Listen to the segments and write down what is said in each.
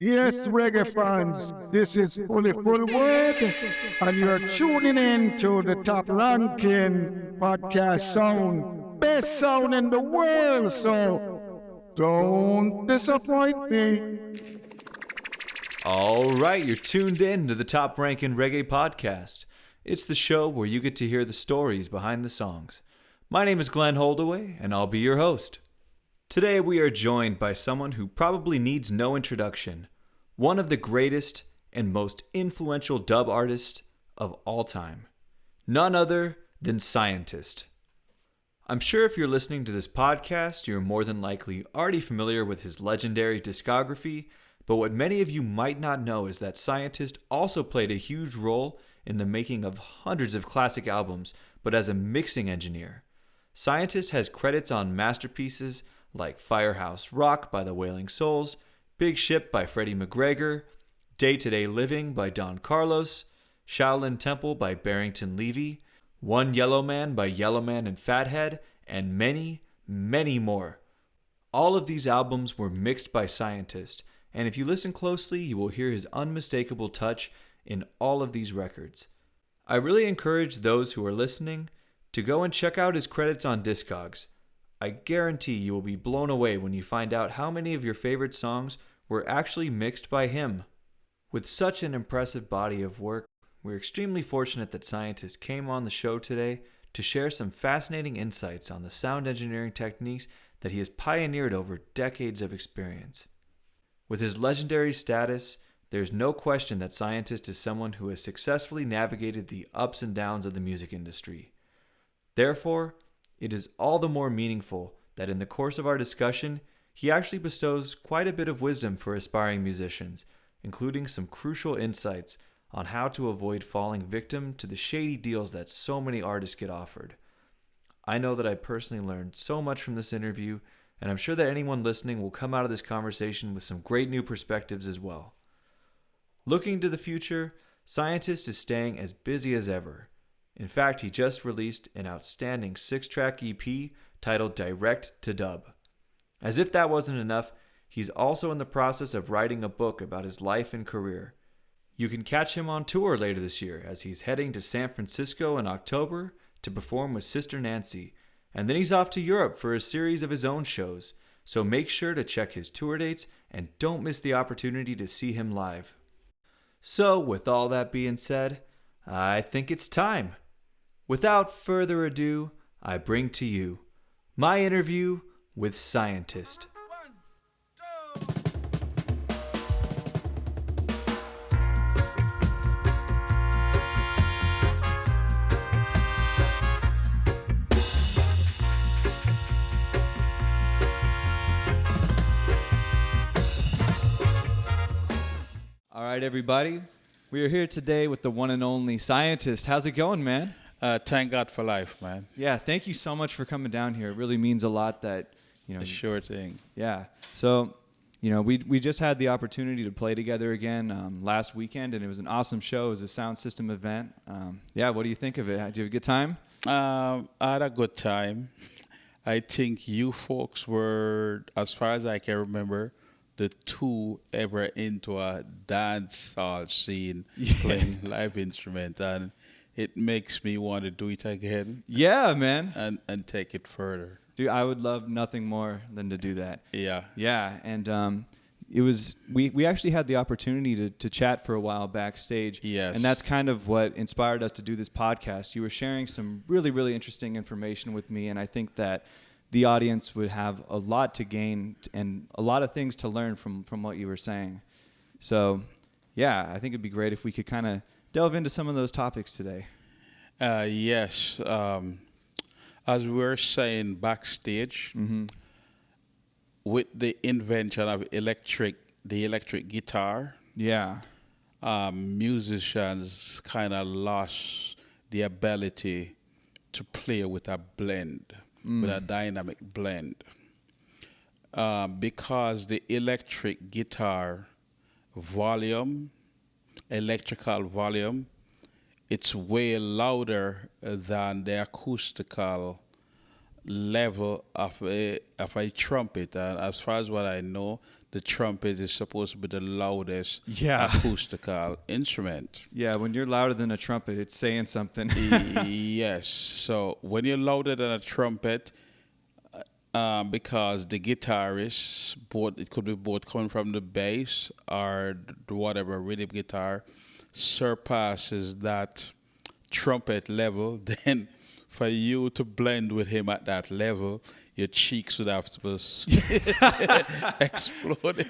Yes, reggae fans, this is Fully Full Word, and you're tuning in to the top ranking podcast sound, best sound in the world, so don't disappoint me. All right, you're tuned in to the Top Rankin' Reggae Podcast. It's the show where you get to hear the stories behind the songs. My name is Glenn Holdaway, and I'll be your host. Today we are joined by someone who probably needs no introduction, one of the greatest and most influential dub artists of all time, none other than Scientist. I'm sure if you're listening to this podcast, you're more than likely already familiar with his legendary discography, but what many of you might not know is that Scientist also played a huge role in the making of hundreds of classic albums, but as a mixing engineer. Scientist has credits on masterpieces like Firehouse Rock by the Wailing Souls, Big Ship by Freddie McGregor, Day to Day Living by Don Carlos, Shaolin Temple by Barrington Levy, One Yellow Man by Yellowman and Fathead, and many, many more. All of these albums were mixed by Scientist, and if you listen closely, you will hear his unmistakable touch in all of these records. I really encourage those who are listening to go and check out his credits on Discogs. I guarantee you will be blown away when you find out how many of your favorite songs were actually mixed by him. With such an impressive body of work, we're extremely fortunate that Scientist came on the show today to share some fascinating insights on the sound engineering techniques that he has pioneered over decades of experience. With his legendary status, there's no question that Scientist is someone who has successfully navigated the ups and downs of the music industry. Therefore, it is all the more meaningful that in the course of our discussion, he actually bestows quite a bit of wisdom for aspiring musicians, including some crucial insights on how to avoid falling victim to the shady deals that so many artists get offered. I know that I personally learned so much from this interview, and I'm sure that anyone listening will come out of this conversation with some great new perspectives as well. Looking to the future, Scientist is staying as busy as ever. In fact, he just released an outstanding 6-track EP titled Direct to Dub. As if that wasn't enough, he's also in the process of writing a book about his life and career. You can catch him on tour later this year as he's heading to San Francisco in October to perform with Sister Nancy, and then he's off to Europe for a series of his own shows, so make sure to check his tour dates and don't miss the opportunity to see him live. So, with all that being said, I think it's time. Without further ado, I bring to you my interview with Scientist. All right, everybody. We are here today with the one and only Scientist. How's it going, man? Thank God for life, man. Yeah, thank you so much for coming down here. It really means a lot that, A sure thing. Yeah. So, we just had the opportunity to play together again last weekend, and it was an awesome show. It was a sound system event. What do you think of it? Did you have a good time? I had a good time. I think you folks were, as far as I can remember, the two ever into a dance hall scene playing live instrument, and it makes me want to do it again. Yeah, man. And take it further. Dude, I would love nothing more than to do that. Yeah. Yeah, and it was we actually had the opportunity to chat for a while backstage. Yes. And that's kind of what inspired us to do this podcast. You were sharing some really, really interesting information with me, and I think that the audience would have a lot to gain and a lot of things to learn from what you were saying. So, yeah, I think it'd be great if we could kind of delve into some of those topics today. Yes. As we were saying backstage, with the invention of the electric guitar, Yeah. Musicians kind of lost the ability to play with a blend, with a dynamic blend. Because the electric guitar electrical volume, it's way louder than the acoustical level of a trumpet. And as far as what I know, the trumpet is supposed to be the loudest Yeah. acoustical instrument. Yeah, when you're louder than a trumpet, it's saying something. Yes. So when you're louder than a trumpet, because the guitarist, it could be both coming from the bass or whatever rhythm guitar, surpasses that trumpet level, then for you to blend with him at that level, your cheeks would have to be exploding.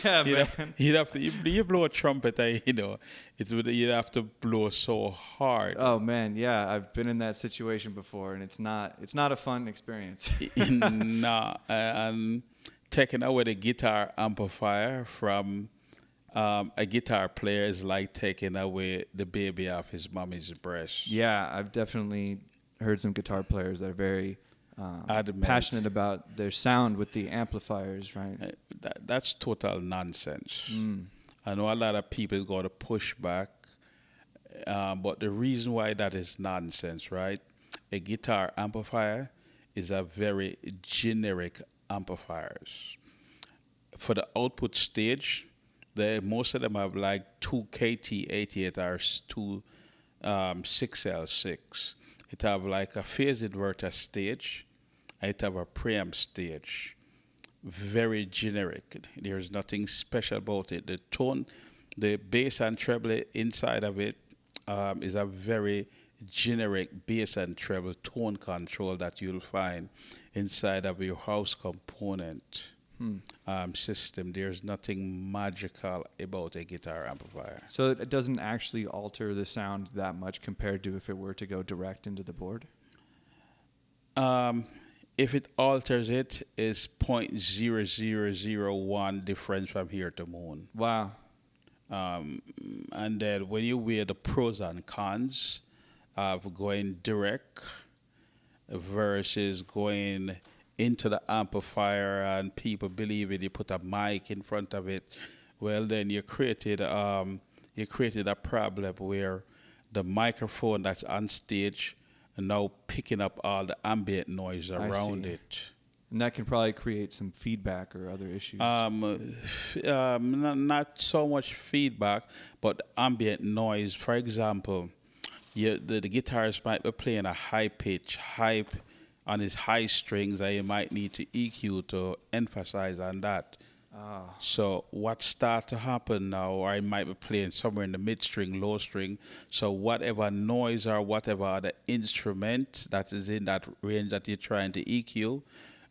Yeah, man. You'd have to you blow a trumpet, you'd have to blow so hard. Oh man, yeah, I've been in that situation before, and it's not a fun experience. Nah, and taking away the guitar amplifier from a guitar player is like taking away the baby off his mommy's breast. Yeah, I've definitely heard some guitar players that are very Adamant. passionate about their sound with the amplifiers, right? That's total nonsense. I know a lot of people is going to push back, but the reason why that is nonsense, right? A guitar amplifier is a very generic amplifiers. For the output stage, most of them have like 2 KT88 or 2 6L6. It have like a phase inverter stage. It have a preamp stage. Very generic. There's nothing special about it. The tone, the bass and treble inside of it is a very generic bass and treble tone control that you'll find inside of your house component system. There's nothing magical about a guitar amplifier. So it doesn't actually alter the sound that much compared to if it were to go direct into the board? If it alters it, it's 0.0001 difference from here to moon. Wow. And then when you weigh the pros and cons of going direct versus going into the amplifier, and people believe it, you put a mic in front of it, well then you created a problem where the microphone that's on stage and now picking up all the ambient noise around it. And that can probably create some feedback or other issues. Not so much feedback, but ambient noise. For example, the guitarist might be playing a high pitch, hype on his high strings, and you might need to EQ to emphasize on that. So what starts to happen now, or I might be playing somewhere in the mid string, low string. So whatever noise or whatever other instrument that is in that range that you're trying to EQ,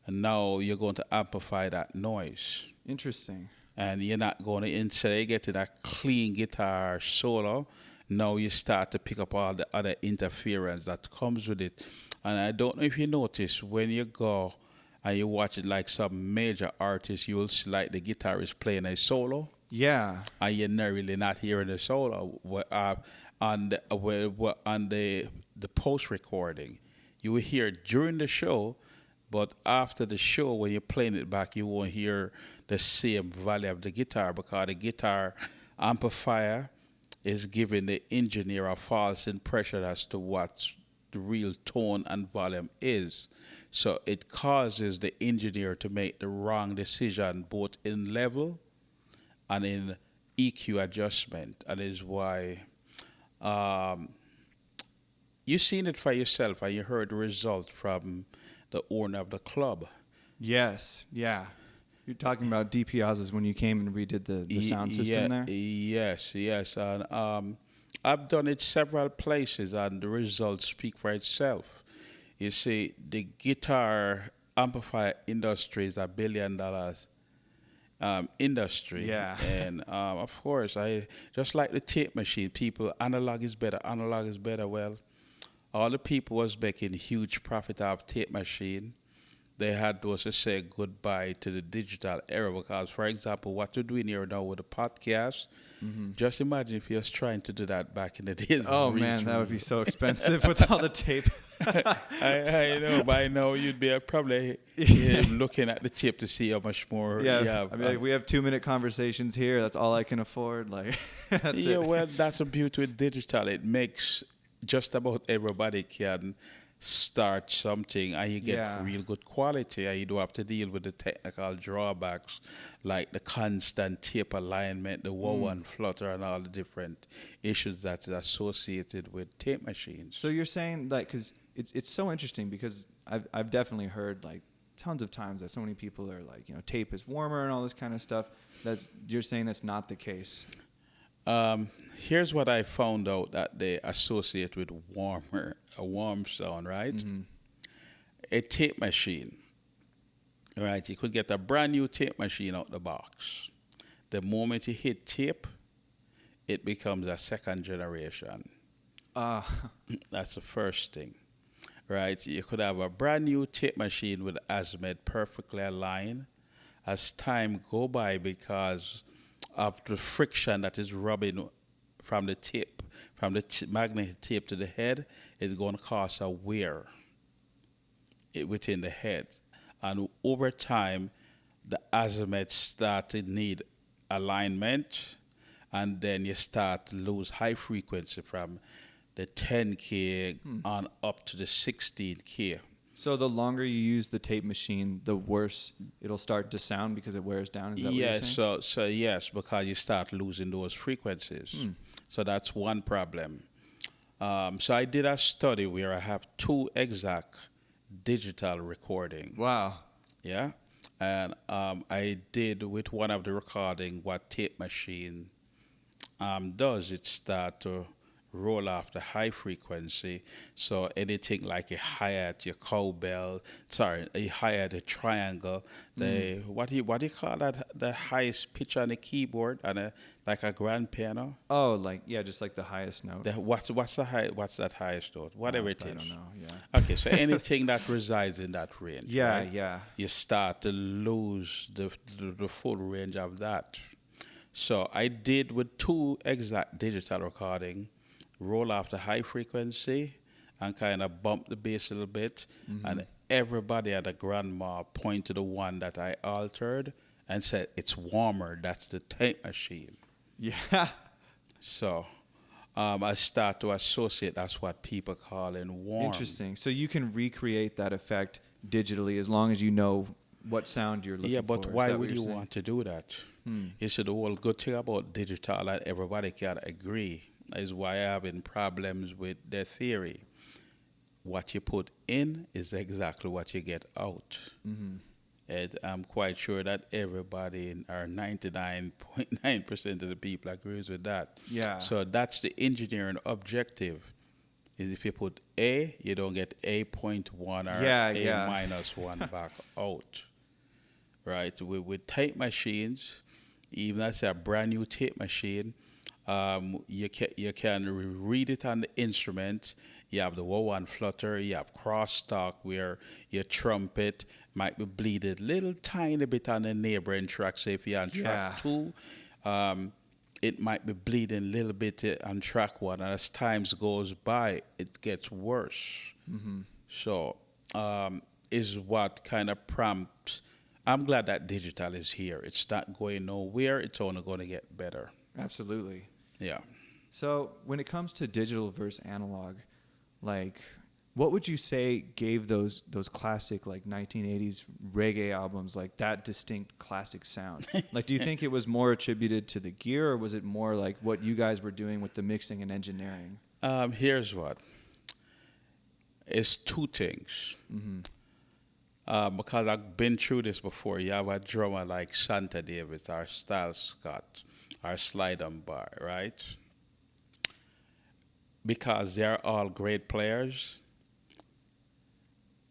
and now you're going to amplify that noise. Interesting. And you're not going to, instead of getting a clean guitar solo, now you start to pick up all the other interference that comes with it. And I don't know if you notice, when you go and you watch it like some major artists, you will see like the guitarist playing a solo. Yeah. And you're really not hearing the solo. On the post recording, you will hear it during the show, but after the show, when you're playing it back, you won't hear the same value of the guitar, because the guitar amplifier is giving the engineer a false impression as to what the real tone and volume is. So it causes the engineer to make the wrong decision both in level and in EQ adjustment. And is why you've seen it for yourself, and you heard the result from the owner of the club. Yes, yeah. You're talking about D. Piazza's when you came and redid the sound system there? Yes. And I've done it several places, and the results speak for itself. You see, the guitar amplifier industry is $1 billion industry. Yeah. And of course, I just like the tape machine. People, analog is better. Well, all the people was making huge profit out of tape machine. They had to say goodbye to the digital era, because, for example, what you're doing here now with the podcast, just imagine if you was trying to do that back in the days. Oh, man, that would be so expensive with all the tape. I know, by now you'd be probably looking at the tape to see how much more you have. I mean, like, we have 2-minute conversations here. That's all I can afford. Like, that's it. Well, that's the beauty with digital. It makes just about everybody can start something and you get Yeah. real good quality, and you don't have to deal with the technical drawbacks like the constant tape alignment, the wow and flutter, and all the different issues that's associated with tape machines. So you're saying like, because it's so interesting because I've definitely heard like tons of times that so many people are like, tape is warmer and all this kind of stuff. You're saying that's not the case. Here's what I found out that they associate with a warm sound, right? A tape machine, right? You could get a brand new tape machine out the box. The moment you hit tape, it becomes a second generation. That's the first thing, right? You could have a brand new tape machine with azimuth perfectly aligned. As time go by, because of the friction that is rubbing from the tip, from the magnetic tip to the head, is going to cause a wear within the head. And over time, the azimuth start to need alignment, and then you start to lose high frequency from the 10K on up to the 16K. So the longer you use the tape machine, the worse it'll start to sound because it wears down. Is that what you're saying? So yes, because you start losing those frequencies. So that's one problem. So I did a study where I have 2 exact digital recording. Wow. Yeah, and I did with one of the recording what tape machine does. It start to roll off the high frequency. So anything like a hi-hat, your cowbell, a hi-hat, a triangle, the what do you call that? The highest pitch on the keyboard and like a grand piano. Oh, just like the highest note. What's that highest note? Whatever it is. I don't know. Yeah. Okay, so anything that resides in that range. Yeah, right? yeah. You start to lose the full range of that. So I did with 2 exact digital recording, roll off the high frequency and kind of bump the bass a little bit, and everybody at the grandma point to the one that I altered and said, it's warmer, that's the tape machine. Yeah. So I start to associate that's what people call in warm. Interesting. So you can recreate that effect digitally as long as you know what sound you're looking for. Yeah, but Is why that what would you're you saying? want to do that? You see, the whole good thing about digital, and everybody can agree, is why I'm having problems with their theory. What you put in is exactly what you get out. And I'm quite sure that everybody, or 99.9% of the people, agrees with that. Yeah. So that's the engineering objective. Is if you put A, you don't get A.1 or A minus 1 back out. Right? With tape machines, even as a brand new tape machine, you can read it on the instrument. You have the wow and flutter. You have crosstalk where your trumpet might be bleeded little tiny bit on the neighboring track. So if you're on track 2, it might be bleeding a little bit on track 1. And as times goes by, it gets worse. So is what kind of prompts. I'm glad that digital is here. It's not going nowhere. It's only going to get better. Absolutely. Yeah. So when it comes to digital versus analog, like what would you say gave those classic like 1980s reggae albums like that distinct classic sound? Like, do you think it was more attributed to the gear, or was it more like what you guys were doing with the mixing and engineering? Here's what. It's 2 things. Because I've been through this before. You have a drummer like Santa Davis or Styles Scott or Slide on Bar, right? Because they're all great players,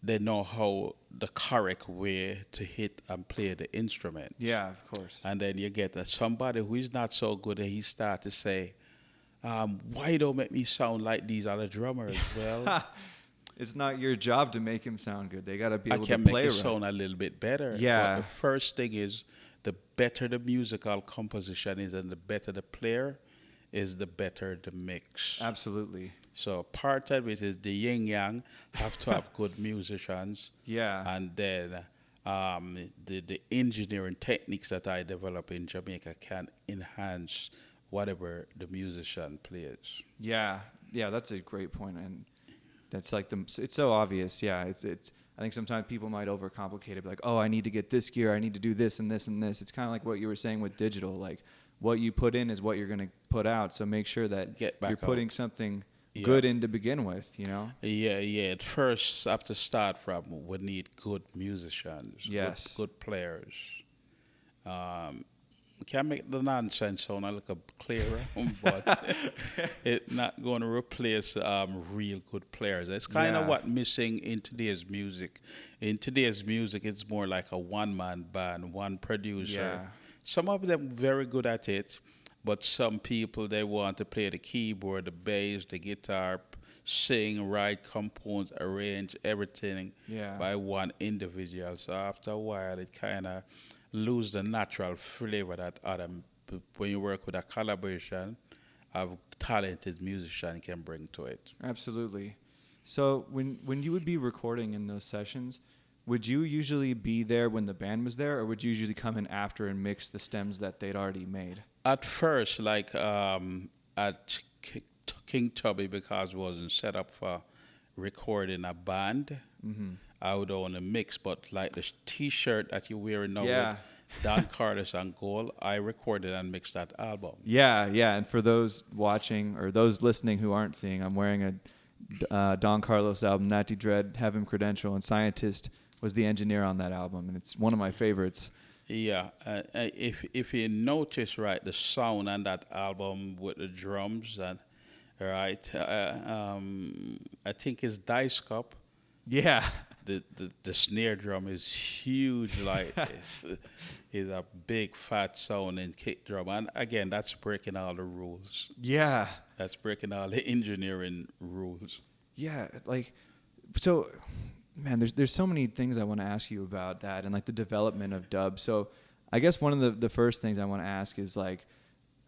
they know how the correct way to hit and play the instrument. Yeah, of course. And then you get somebody who is not so good, and he start to say, why don't make me sound like these other drummers? Well, it's not your job to make him sound good. They got to be able to can play make it right. sound a little bit better. Yeah. But the first thing is, the better the musical composition is and the better the player is, the better the mix. Absolutely. So part of it is the yin yang have to have good musicians. Yeah. And then the engineering techniques that I develop in Jamaica can enhance whatever the musician plays. Yeah, that's a great point. And That's like it's so obvious. Yeah, it's. I think sometimes people might overcomplicate it, like, oh, I need to get this gear, I need to do this and this and this. It's kind of like what you were saying with digital, like what you put in is what you're going to put out. So make sure that you're putting something good in to begin with, you know? Yeah. At first, have to start from, we need good musicians, yes, good players. We can make the nonsense sound a little clearer, but it's not going to replace real good players. It's kind of what missing in today's music. In today's music, it's more like a one-man band, one producer. Yeah. Some of them very good at it, but some people, they want to play the keyboard, the bass, the guitar, sing, write, compose, arrange everything by one individual. So after a while, it kind of lose the natural flavor that when you work with a collaboration of talented musician can bring to it. Absolutely. So when you would be recording in those sessions, would you usually be there when the band was there, or would you usually come in after and mix the stems that they'd already made? At first, like at King Tubby, because it wasn't set up for recording a band, I would only mix. But like the T-shirt that you're wearing now with Don Carlos and Gold, I recorded and mixed that album. Yeah. And for those watching or those listening who aren't seeing, I'm wearing a Don Carlos album, Natty Dread, Have Him Credential, and Scientist was the engineer on that album, and it's one of my favorites. Yeah, if you notice, right, the sound on that album with the drums and right, I think it's Dice Cup. Yeah. The snare drum is huge, like it's a big fat sound and kick drum, and again, that's breaking all the rules. Yeah. That's breaking all the engineering rules. Yeah, like so. Man, there's so many things I want to ask you about that and like the development of dub. So I guess one of the first things I want to ask is like,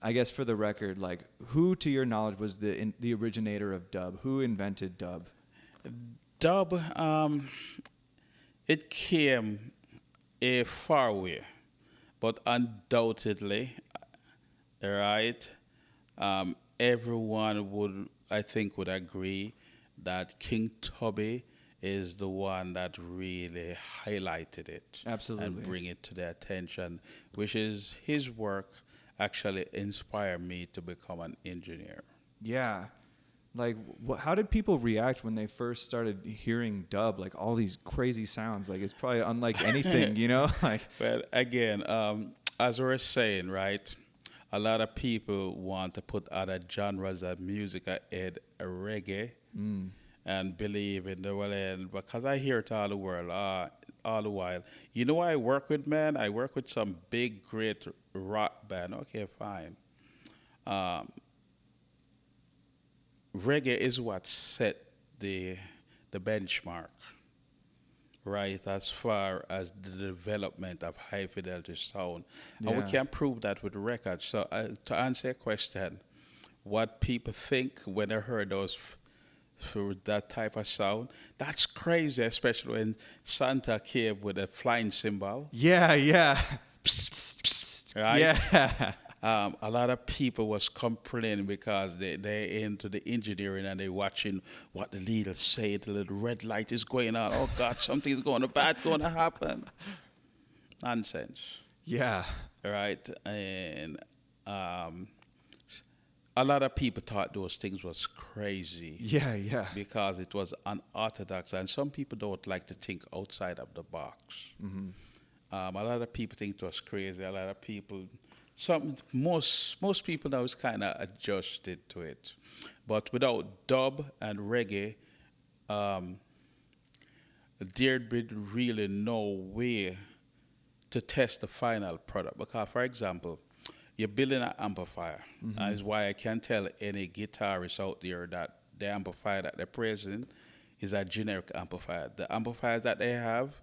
I guess for the record, like who to your knowledge was the originator of dub? Who invented dub? Dub, it came a far way, but undoubtedly, right, everyone would agree that King Tubby is the one that really highlighted it. Absolutely. And bring it to their attention, which is his work actually inspired me to become an engineer. Yeah. Like, how did people react when they first started hearing dub? Like, all these crazy sounds. Like, it's probably unlike anything, you know? Like, well, again, as we were saying, right, a lot of people want to put other genres of music ahead of reggae. And believe in the end, because I hear it all the world, all the while. You know what I work with, man? I work with some big, great rock band. Okay, fine. Reggae is what set the benchmark, right, as far as the development of high fidelity sound. And we can prove that with records. So to answer your question, what people think when they heard those for that type of sound, that's crazy, especially when Santa came with a flying cymbal. Yeah. Psst, psst, right? Yeah. A lot of people was complaining because they into the engineering and they watching what the leaders say. The little red light is going on. Oh God, something's bad going to happen. Nonsense. Yeah. Right, and a lot of people thought those things was crazy. Yeah. Because it was unorthodox, and some people don't like to think outside of the box. A lot of people think it was crazy. A lot of people, most people now is kind of adjusted to it. But without dub and reggae, there'd be really no way to test the final product. Because, for example, you're building an amplifier. That is why I can tell any guitarist out there that the amplifier that they're praising is a generic amplifier. The amplifiers that they have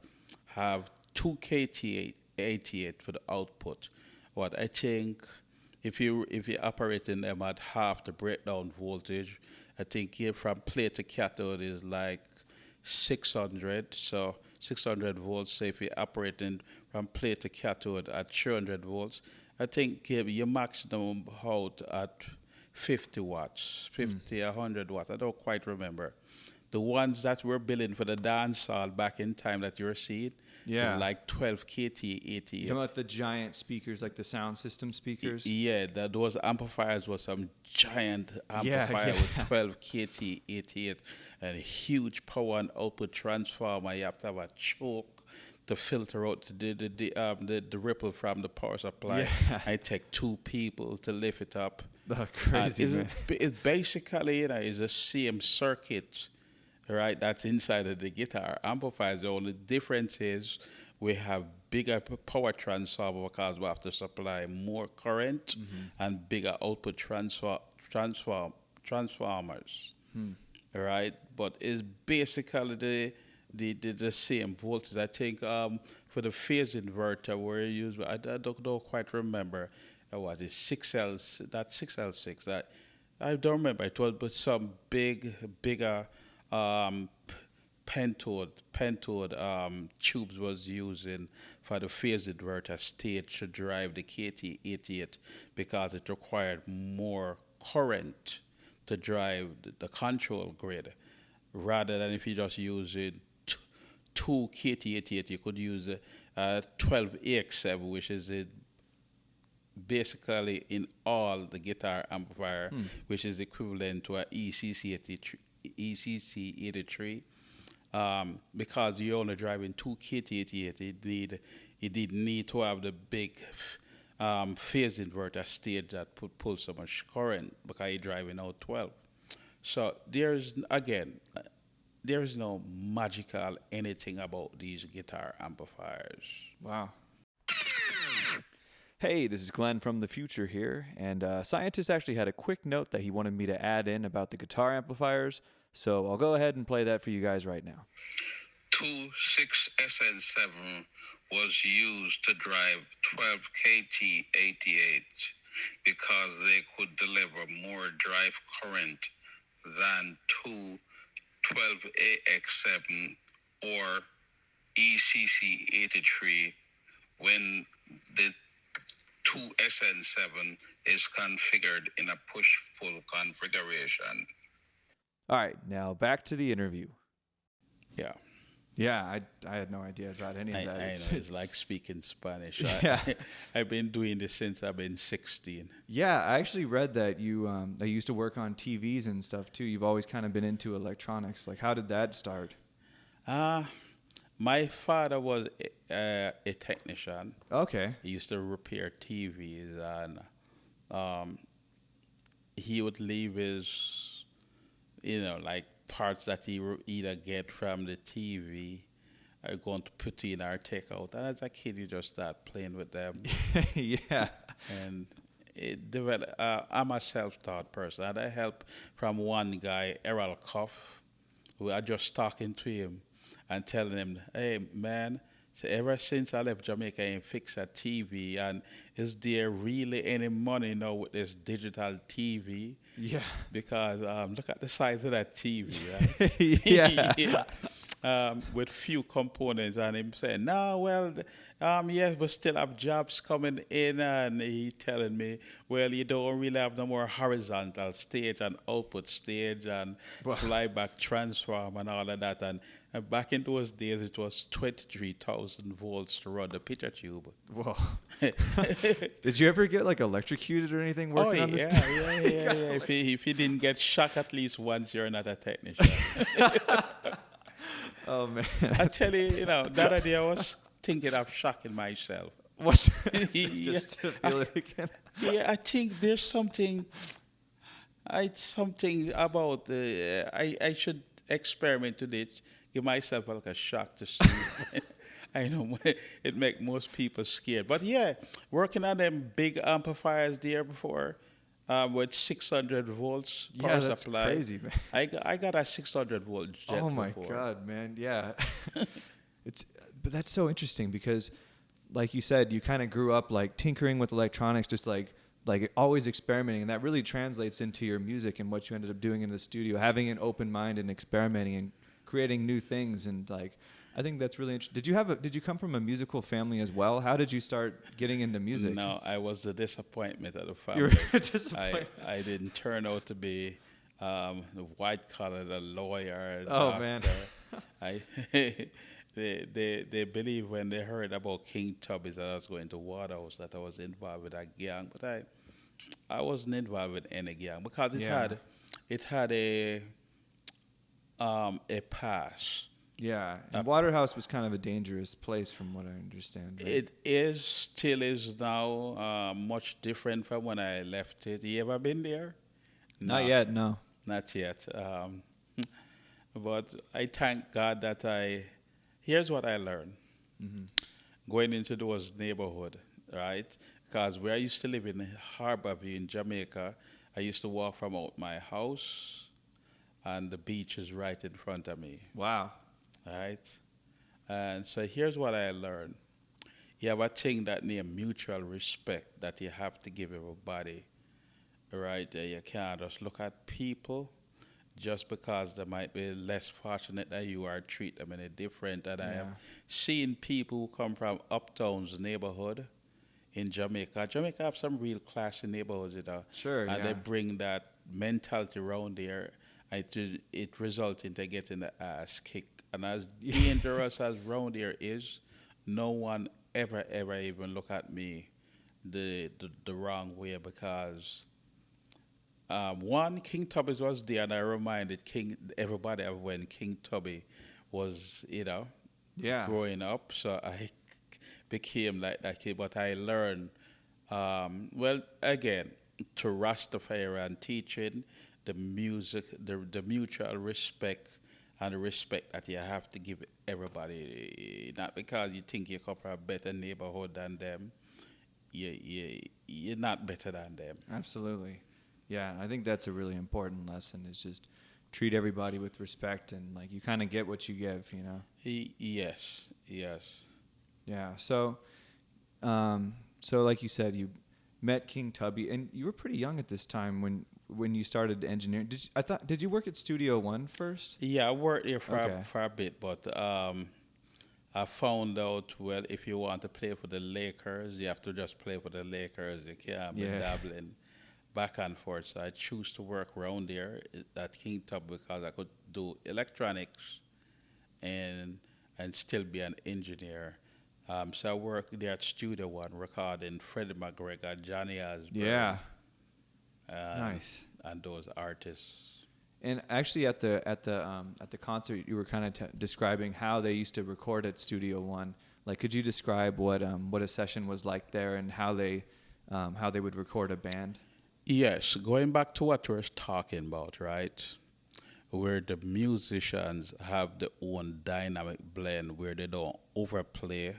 2K88 for the output. What I think, if you're operating them at half the breakdown voltage, I think here from plate to cathode is like 600. So 600 volts. So if you're operating from plate to cathode at 300 volts, I think your maximum out at 50 watts, 100 watts. I don't quite remember. The ones that were building for the dance hall back in time that you're seeing, Yeah. is like 12 KT 88. Talking about the giant speakers, like the sound system speakers. Yeah, those amplifiers were some giant Yeah, amplifier yeah. with 12 KT 88 and huge power and output transformer. You have to have a choke to filter out the ripple from the power supply. Yeah. I take 2 people to lift it up. Crazy, man. It's basically, it's the same circuit, right, that's inside of the guitar amplifiers. The only difference is we have bigger power transformer because we have to supply more current and bigger output transformers, right? But it's basically the same voltage. I think for the phase inverter we're using, I don't quite remember what is 6L, that's 6L6. I don't remember. It was but some bigger pentode tubes was using for the phase inverter stage to drive the KT88 because it required more current to drive the control grid rather than if you just use it 2 KT88, you could use 12 AX7, which is basically in all the guitar amplifier, which is equivalent to a ECC83. Because you're only driving 2 KT88, you did need to have the big phase inverter stage that pull so much current because you're driving out 12. So there's no magical anything about these guitar amplifiers. Wow. Hey, this is Glenn from the future here, and Scientist actually had a quick note that he wanted me to add in about the guitar amplifiers, so I'll go ahead and play that for you guys right now. 26SN7 was used to drive 12 KT88 because they could deliver more drive current than 2 12AX7 or ECC83 when the 2SN7 is configured in a push-pull configuration. All right, now back to the interview. Yeah. Yeah, I had no idea about any of that. I know, it's like speaking Spanish. Yeah. I've been doing this since I've been 16. Yeah, I actually read that you used to work on TVs and stuff too. You've always kind of been into electronics. Like, how did that start? My father was a technician. Okay. He used to repair TVs, and he would leave his, like parts that he would either get from the TV are going to put in or take out. And as a kid, you just start playing with them. Yeah. And it developed. I'm a self-taught person. I had help from one guy, Errol Cuff, who I just talking to him and telling him, hey, man, so ever since I left Jamaica and fixed a TV, and is there really any money now with this digital TV? Yeah. Because look at the size of that TV, right? Yeah. With few components, and him saying, no, well, yes, we still have jobs coming in, and he telling me, well, you don't really have no more horizontal stage and output stage and flyback transform and all of that. And back in those days, it was 23,000 volts to run the picture tube. Whoa. Did you ever get like electrocuted or anything working on this? Yeah. If you didn't get shocked at least once, you're not a technician. Oh man. I tell you, that idea I was thinking of shocking myself. What? Just to feel it again. Yeah, I think there's something about I should experiment today, give myself like a shock to see. I know it make most people scared. But yeah, working on them big amplifiers there before, with 600 volts power that's supply. crazy, man. I got a 600 volt jet. Oh my before. God, man. Yeah. But that's so interesting because, like you said, you kind of grew up like tinkering with electronics, just like always experimenting, and that really translates into your music and what you ended up doing in the studio, having an open mind and experimenting and creating new things. And like, I think that's really interesting. Did you come from a musical family as well? How did you start getting into music? No, I was the disappointment of the family. You were a disappointment. I didn't turn out to be the white collar, the lawyer, Oh, man. doctor. I they believe when they heard about King Tubby's that I was going to Waterhouse that I was involved with a gang, but I wasn't involved with any gang because Yeah. it had a past. Yeah, and Waterhouse was kind of a dangerous place from what I understand, right? It is still is now much different from when I left it. You ever been there? Not No, yet, no. not yet. But I thank God that here's what I learned going into those neighborhood, right? Because where I used to live in Harborview in Jamaica, I used to walk from out my house and the beach is right in front of me, Wow. right? And so here's what I learned. You have a thing that named mutual respect that you have to give everybody, right? You can't just look at people just because they might be less fortunate than you are, treat them any different. And I Yeah. have seen people who come from uptown's neighborhood in Jamaica. Jamaica have some real classy neighborhoods, you know. Sure, And yeah. they bring that mentality around there. And it results into getting the ass kicked. And as dangerous as round here is, no one ever even look at me the wrong way because one, King Tubby's was there, and I reminded everybody of when King Tubby was, Yeah. growing up. So I became like that kid, but I learned, well, again, to Rastafari and teaching the music, the mutual respect and the respect that you have to give everybody, not because you think you come from a better neighborhood than them. You're not better than them. Absolutely. Yeah, I think that's a really important lesson is just treat everybody with respect and like you kind of get what you give, you know. Yes. Yeah. So so like you said you met King Tubby and you were pretty young at this time when you started engineering. Did you work at Studio One first? Yeah, I worked there Okay. for a bit, but I found out, well, if you want to play for the Lakers, you have to just play for the Lakers. You can't be Yeah. dabbling back and forth. So I choose to work around there at King Tub because I could do electronics and still be an engineer. So I worked there at Studio One recording Freddie McGregor, Johnny Osbourne, Yeah. and, Nice. and those artists. And actually, at the concert, you were kind of describing how they used to record at Studio One. Like, could you describe what a session was like there and how they would record a band? Yes, going back to what we were talking about, right? Where the musicians have their own dynamic blend where they don't overplay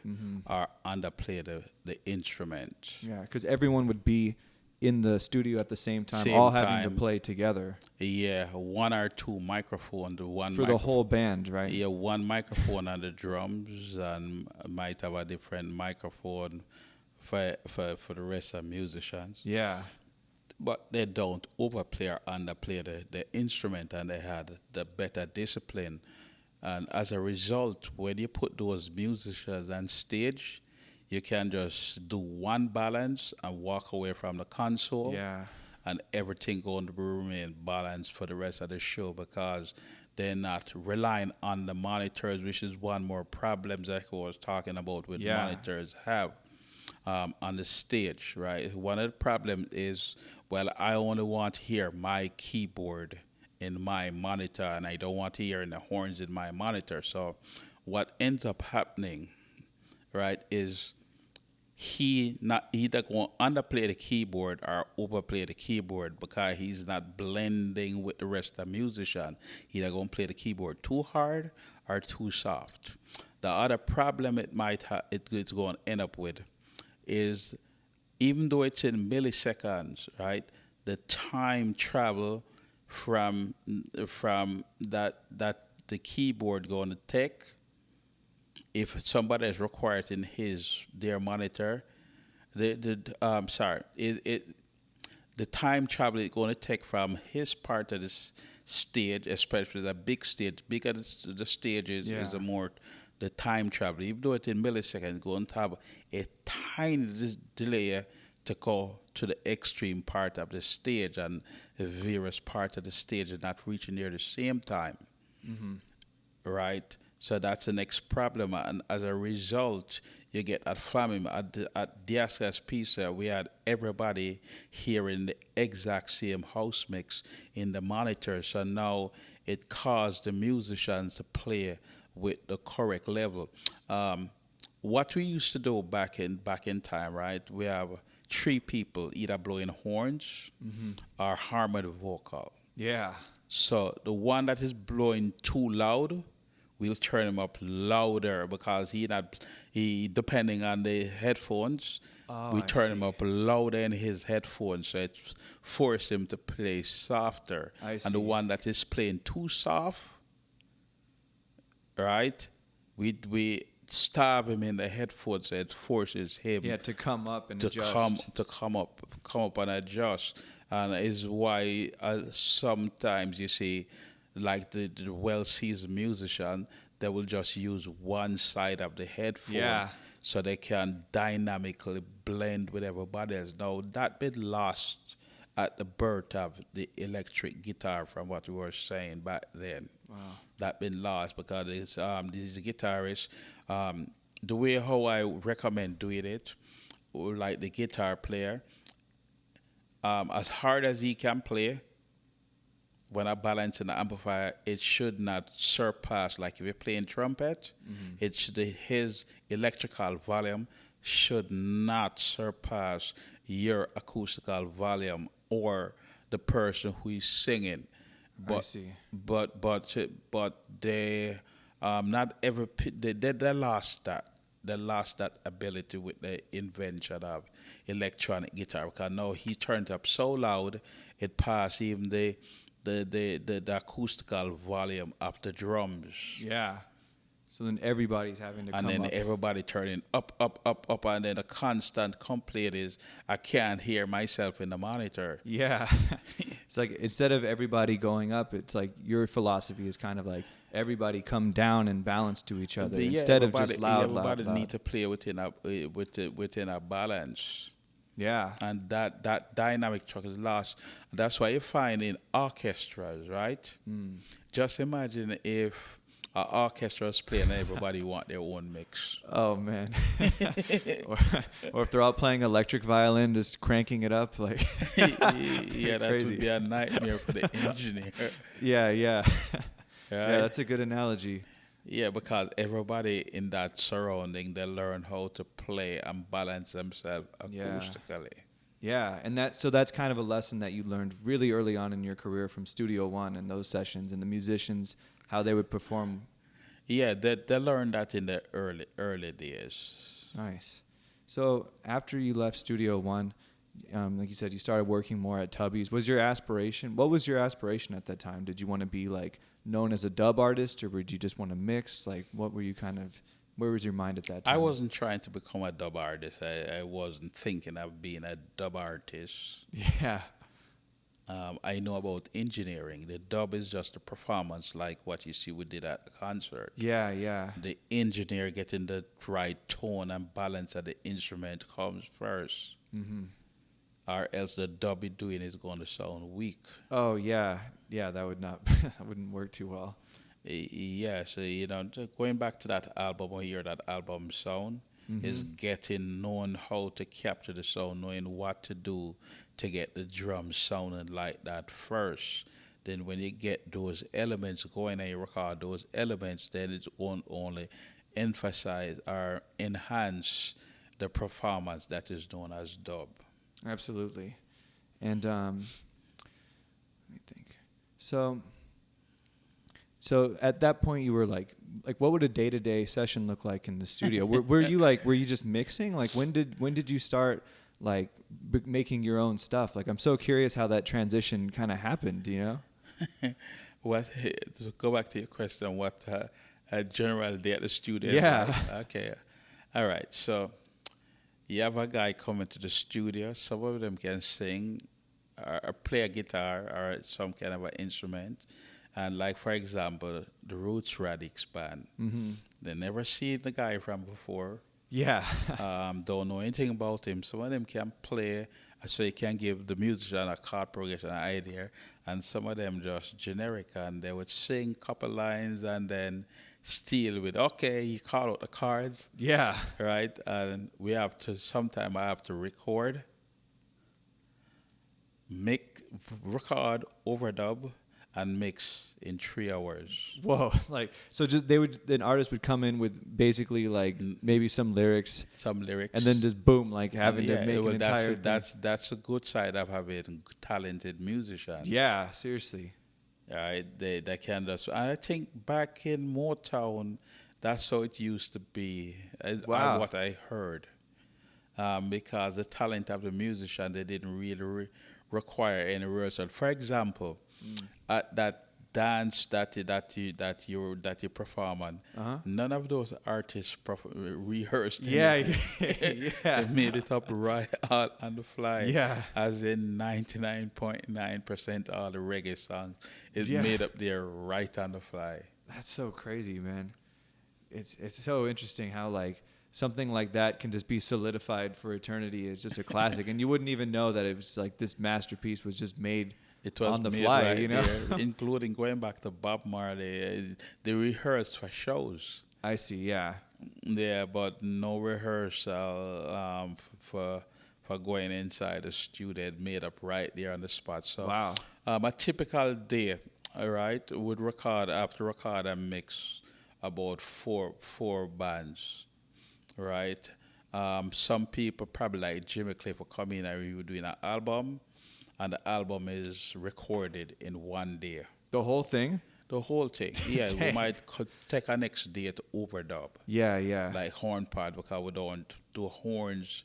or underplay the instrument. Yeah, because everyone would be in the studio at the same time, Same all having time. to play together Yeah, one or two microphones, for the whole band, right? Yeah, one microphone on the drums and might have a different microphone for the rest of musicians. Yeah. But they don't overplay or underplay the instrument, and they had the better discipline. And as a result, when you put those musicians on stage, you can just do one balance and walk away from the console. Yeah. And everything going to remain balanced for the rest of the show because they're not relying on the monitors, which is one more problems that I was talking about with Yeah. monitors have on the stage, right? One of the problems is, well, I only want to hear my keyboard in my monitor and I don't want to hear the horns in my monitor. So what ends up happening, right, is he either going to underplay the keyboard or overplay the keyboard because he's not blending with the rest of the musician. Either going to play the keyboard too hard or too soft. The other problem it's going to end up with is even though it's in milliseconds, right? The time travel from that the keyboard going to take, if somebody is required in their monitor, the time travel is going to take from his part of this stage, especially the big stage. Bigger the stage is, Yeah. is the more the time travel. Even though it's in milliseconds, it's going to have a tiny delay to go to the extreme part of the stage and the various part of the stage and not reaching there at the same time. Right? So that's the next problem. And as a result, you get at FAMIM, at DSS we had everybody hearing the exact same house mix in the monitor. So now it caused the musicians to play with the correct level. What we used to do back in time, right? We have three people either blowing horns or harmony vocal. Yeah. So the one that is blowing too loud, we'll turn him up louder because he depending on the headphones, we I turn him see. up louder in his headphones, so it forces him to play softer. I And see. the one that is playing too soft, right? We starve him in the headphones, so it forces him Yeah, to come up and to adjust. come up and adjust, and is why sometimes you see like the well-seasoned musician, they will just use one side of the headphone, Yeah. so they can dynamically blend with everybody else. Now that been lost at the birth of the electric guitar, from what we were saying back then. Wow. That been lost because it's these guitarists, the way how I recommend doing it, like the guitar player, as hard as he can play, when I balance an amplifier, it should not surpass, like if you're playing trumpet, it should, his electrical volume should not surpass your acoustical volume or the person who is singing. But, see. But they not every they lost that. They lost that ability with the invention of electronic guitar, because now he turned up so loud it passed even the acoustical volume of the drums. Yeah. So then everybody's having to And come then up. everybody turning up, and then the constant complaint is, I can't hear myself in the monitor. Yeah. It's like instead of everybody going up, it's like your philosophy is kind of like everybody come down and balance to each other But yeah, instead of just loud, everybody loud. need to play within a balance. Yeah. And that dynamic track is lost. That's why you find in orchestras, right? Just imagine if an orchestra is playing and everybody want their own mix. Oh man. or if they're all playing electric violin, just cranking it up like Yeah, that crazy. would be a nightmare for the engineer. Yeah. Yeah, Right? that's a good analogy. Yeah, because everybody in that surrounding, they learn how to play and balance themselves acoustically. Yeah, and that's kind of a lesson that you learned really early on in your career from Studio One and those sessions and the musicians, how they would perform. Yeah, they learned that in the early days. Nice. So after you left Studio One, like you said, you started working more at Tubby's. What was your aspiration at that time? Did you want to be like known as a dub artist, or did you just want to mix? Like, what were you where was your mind at that time? I wasn't trying to become a dub artist. I wasn't thinking of being a dub artist. Yeah. I know about engineering. The dub is just a performance like what you see we did at the concert. Yeah. The engineer getting the right tone and balance of the instrument comes first. Or else the dub you're doing is going to sound weak. Oh, yeah. Yeah, that wouldn't work too well. Yeah, so, just going back to that album, when you hear that album sound, is knowing how to capture the sound, knowing what to do to get the drums sounding like that first. Then when you get those elements going and you record those elements, then it won't only emphasize or enhance the performance that is known as dub. Absolutely. And let me think. So at that point you were like what would a day-to-day session look like in the studio? were you just mixing? Like when did you start like making your own stuff? Like I'm so curious how that transition kind of happened, you know? So go back to your question, what a general day at the studio. Yeah. Like? Okay. All right. So you have a guy coming to the studio. Some of them can sing or play a guitar or some kind of an instrument. And like, for example, the Roots Radix band. They never seen the guy from before. Yeah. Don't know anything about him. Some of them can play, so you can give the musician a chord progression an idea, and some of them just generic, and they would sing couple lines and then steal with, okay, you call out the cards, Yeah. right? And we have to, sometime I have to record, overdub, and mix in 3 hours. Whoa. Like, so just an artist would come in with basically like maybe some lyrics Some lyrics. and then just boom, like having to Yeah, make well, an entire that's a good side of having talented musicians. Yeah, seriously. Right, they can just. I think back in Motown, that's how it used to be. Wow. What I heard, because the talent of the musician, they didn't really require any rehearsal. For example, at that dance that you perform on, none of those artists rehearsed. Yeah, anything. yeah. They made it up right out on the fly. Yeah. As in 99.9% all the reggae songs is Yeah. made up there right on the fly. That's so crazy, man. It's so interesting how like something like that can just be solidified for eternity. It's just a classic, and you wouldn't even know that it was like this masterpiece was just made It was on the made fly, right you know. there, including going back to Bob Marley. They rehearsed for shows. I see. Yeah. Yeah, but no rehearsal for going inside the studio. They made up right there on the spot. So Wow. A typical day, all right, would record and mix about four bands, right? Some people probably like Jimmy Cliff will come in and we were doing an album, and the album is recorded in one day. The whole thing. The whole thing. Yeah, we Dang. might take a next day to overdub. Yeah. Yeah. Like horn part, because we don't do horns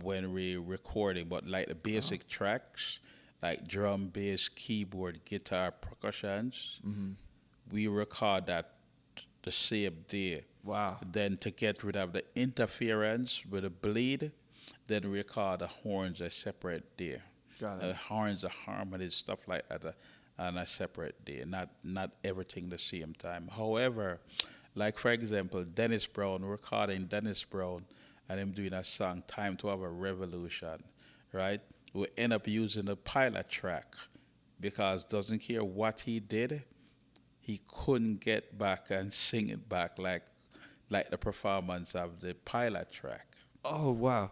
when we recording, but like the basic tracks, like drum, bass, keyboard, guitar, percussions, we record that the same day. Wow. Then to get rid of the interference with the bleed, then we record the horns a separate day. Got it. The horns, the harmonies, stuff like that, on a separate day. Not everything the same time. However, like for example, Dennis Brown, recording Dennis Brown, and him doing a song, Time to Have a Revolution, right? We end up using the pilot track because doesn't care what he did, he couldn't get back and sing it back like the performance of the pilot track. Oh wow.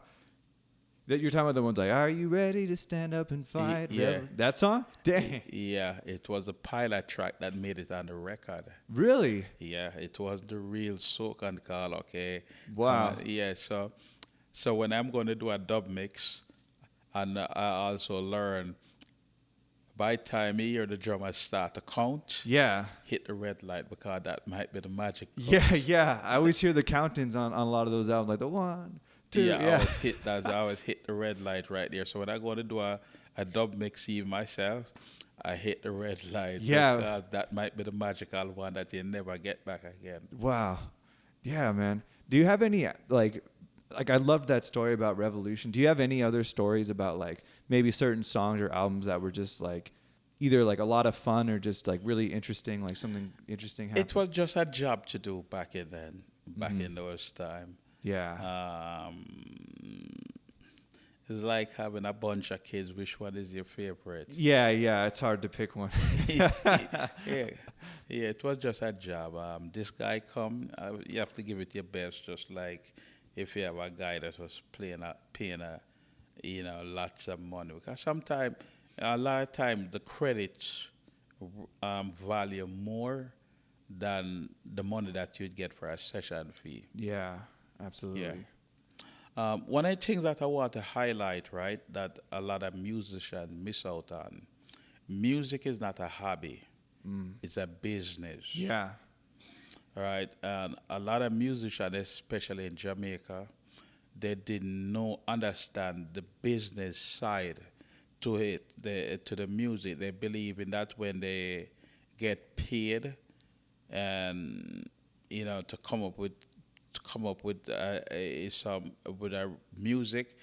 That you're talking about the ones like, "Are you ready to stand up and fight?" Yeah. That song. Dang. Yeah, it was a pilot track that made it on the record. Really? Yeah, it was the real soak and call, okay? Wow. Yeah, so when I'm going to do a dub mix, and I also learn by time you hear the drummer start to count, Yeah. hit the red light because that might be the magic. Yeah. Yeah. I always hear the countings on a lot of those albums, like the 1, 2. Yeah, Yeah. I always hit the red light right there. So when I go to do a dub mix even myself, I hit the red light. Yeah. Because that might be the magical one that you never get back again. Wow. Yeah, man. Do you have any like I loved that story about Revolution. Do you have any other stories about like maybe certain songs or albums that were just like either like a lot of fun or just like really interesting, like something interesting happened? It was just a job to do back in those time. Yeah. It's like having a bunch of kids. Which one is your favorite? Yeah, it's hard to pick one. yeah, it was just a job. This guy come, you have to give it your best. Just like if you have a guy that was paying lots of money. Because sometimes, a lot of times, the credits value more than the money that you'd get for a session fee. Yeah, absolutely. Yeah. One of the things that I want to highlight, right, that a lot of musicians miss out on, music is not a hobby. It's a business. Yeah. All right. And a lot of musicians, especially in Jamaica, they didn't understand the business side to it, to the music. They believe in that when they get paid and, to come up with a music,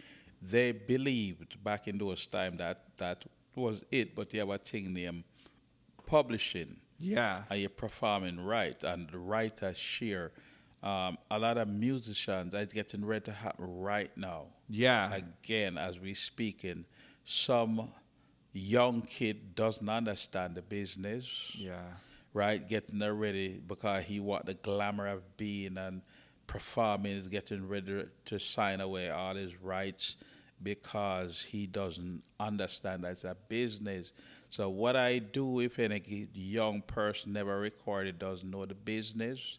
they believed back in those times that was it. But you have a thing named publishing, Yeah. and you're performing right, and the writers share A lot of musicians, it's getting ready to happen right now. Yeah. Again, as we speaking, some young kid doesn't understand the business, Yeah. right? Getting ready because he want the glamour of being and performing, is getting ready to sign away all his rights because he doesn't understand that it's a business. So what I do if any young person never recorded doesn't know the business,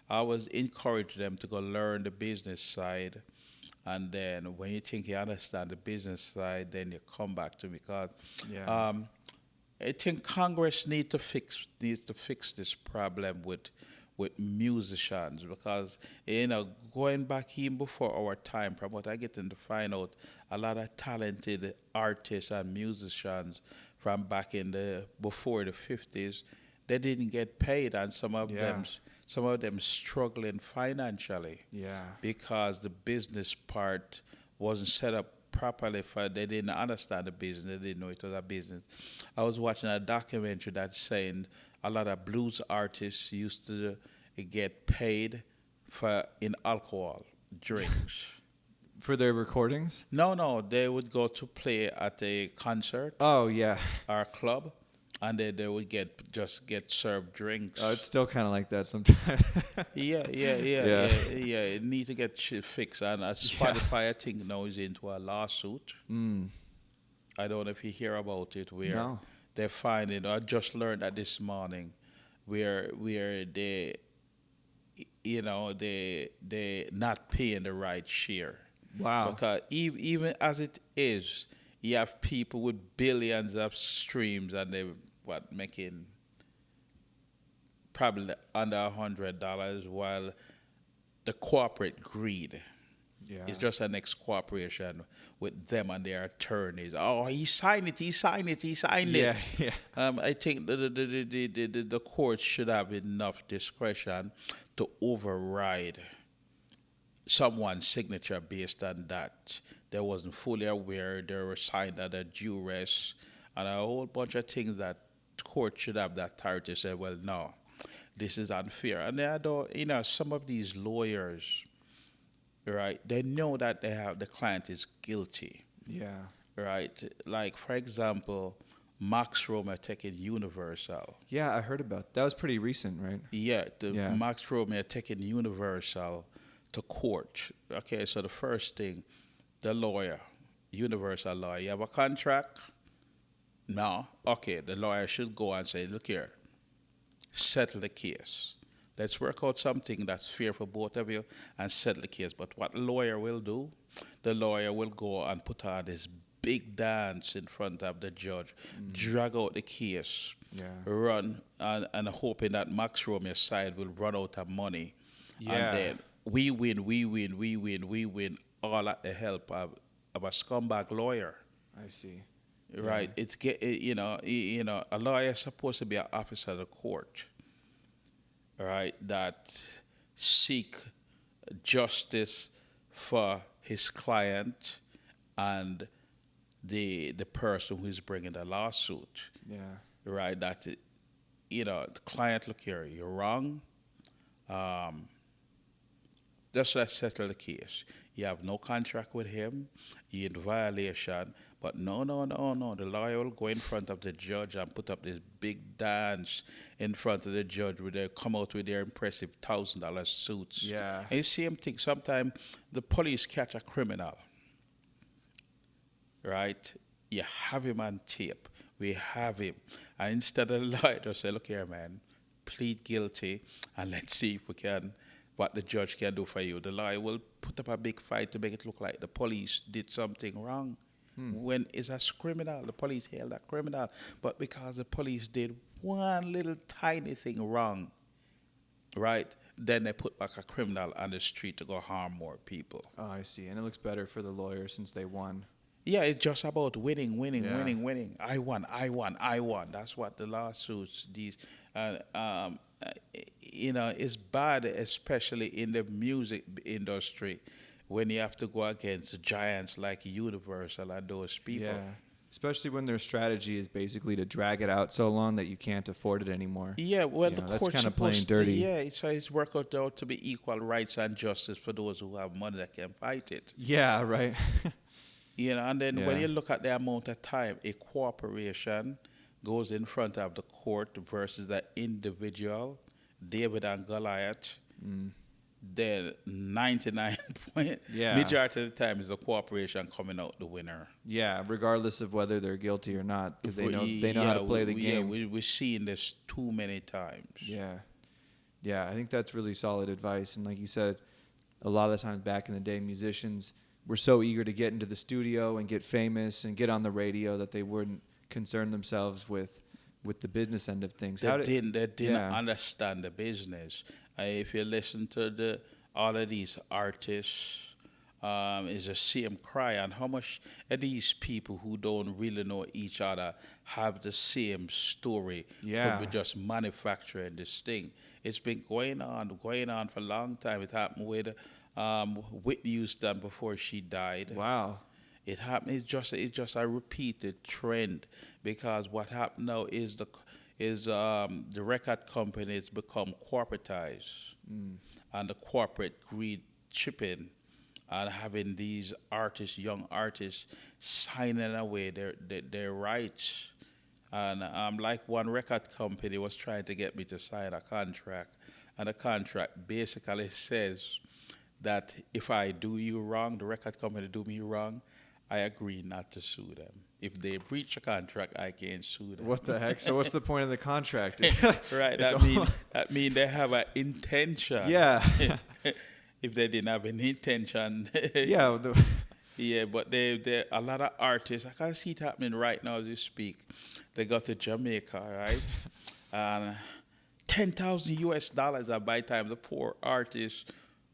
I always encourage them to go learn the business side, and then when you think you understand the business side, then you come back to me because Yeah. I think Congress needs to fix this problem with musicians because going back even before our time, from what I get to find out, a lot of talented artists and musicians from back in the before the 50s, they didn't get paid, and Yeah. some of them struggling financially Yeah. because the business part wasn't set up properly for they didn't understand the business, they didn't know it was a business. I was watching a documentary that's saying a lot of blues artists used to get paid for in alcohol drinks. For their recordings? No, they would go to play at a concert Oh, yeah. or a club, and they would get served drinks. Oh, it's still kind of like that sometimes. Yeah. It need to get shit fixed. And Spotify, I think now is into a lawsuit. I don't know if you hear about it. Where No. they're finding. I just learned that this morning, where they, they not paying the right share. Wow. Because even as it is, you have people with billions of streams, and they making probably under $100, while the corporate greed Yeah. is just an ex cooperation with them and their attorneys. Oh, he signed it. Yeah. Yeah. I think the courts should have enough discretion to override someone's signature based on that. They wasn't fully aware they were signed under duress, and a whole bunch of things that court should have that authority to say, well, no, this is unfair. And I don't, some of these lawyers, right, they know that the client is guilty, Yeah. right? Like, for example, Max Roma taking Universal. Yeah, I heard about that. Was pretty recent, right? Yeah, Yeah. Max Roma taking Universal to court. Okay, so the first thing, the lawyer, Universal lawyer, you have a contract? No. Okay, the lawyer should go and say, look here, settle the case. Let's work out something that's fair for both of you and settle the case. But what the lawyer will do, the lawyer will go and put on this big dance in front of the judge, drag out the case, run, and hoping that Max Romeo's side will run out of money. Yeah. And then we win, all at the help of a scumbag lawyer. I see. Right. A lawyer is supposed to be an officer of the court, right, that seek justice for his client and the person who's bringing the lawsuit. Yeah. Right. That the client, look here, you're wrong. Just let's settle the case. You have no contract with him. You're in violation. But no. The lawyer will go in front of the judge and put up this big dance in front of the judge where they come out with their impressive $1,000 suits. Yeah. And same thing. Sometimes the police catch a criminal. Right? You have him on tape. We have him. And instead of the lawyer, just say, look here, man, plead guilty and let's see if we can, what the judge can do for you. The lawyer will put up a big fight to make it look like the police did something wrong. When it's a criminal, the police held a criminal. But because the police did one little tiny thing wrong, right, then they put back a criminal on the street to go harm more people. Oh, I see. And it looks better for the lawyers since they won. Yeah, it's just about winning. Yeah. Winning. I won. That's what the lawsuits, it's bad, especially in the music industry, when you have to go against giants like Universal and those people. Yeah. Especially when their strategy is basically to drag it out so long that you can't afford it anymore. Yeah, well, You the know, that's court's kind of playing supposed dirty. it's worked out to be equal rights and justice for those who have money that can fight it. Yeah, right. And then when Yeah. you look at the amount of time a corporation goes in front of the court versus the individual, David and Goliath, then 99 point Yeah. majority of the time is the corporation coming out the winner. Yeah, regardless of whether they're guilty or not, because they know how to play the game. We've seen this too many times. Yeah. Yeah, I think that's really solid advice. And like you said, a lot of the times back in the day, musicians were so eager to get into the studio and get famous and get on the radio that they wouldn't concern themselves with the business end of things. They didn't Yeah. understand the business. If you listen to all of these artists, it's the same cry. And how much of these people who don't really know each other have the same story? Yeah. Could be just manufacturing this thing. It's been going on for a long time. It happened with Whitney Houston before she died. Wow. It happened. It's just a repeated trend, because what happened now is the record companies become corporatized, and the corporate greed chipping and having these artists, young artists, signing away their rights. And like one record company was trying to get me to sign a contract, and the contract basically says that if I do you wrong, the record company do me wrong, I agree not to sue them. If they breach a contract, I can't sue them. What the heck? So what's the point of the contract? Right. That mean they have an intention. Yeah. If they didn't have an intention. Yeah. Yeah, but they a lot of artists, I can see it happening right now as we speak. They go to Jamaica, right? And $10,000 and by the time the poor artist,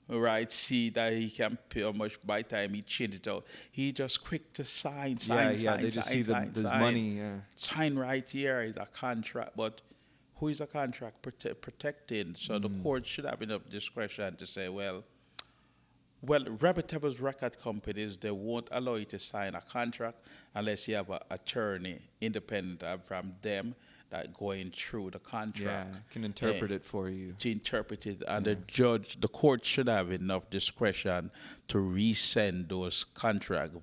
right, see that he can pay how much by the time he change it out. He just quick to sign. They just see there's money. Yeah. Sign right here is a contract, but who is a contract protecting? So the court should have enough discretion to say, well, reputable record companies, they won't allow you to sign a contract unless you have an attorney independent from them that going through the contract. Yeah, can interpret it for you. To interpret it, and the court should have enough discretion to resend those contracts,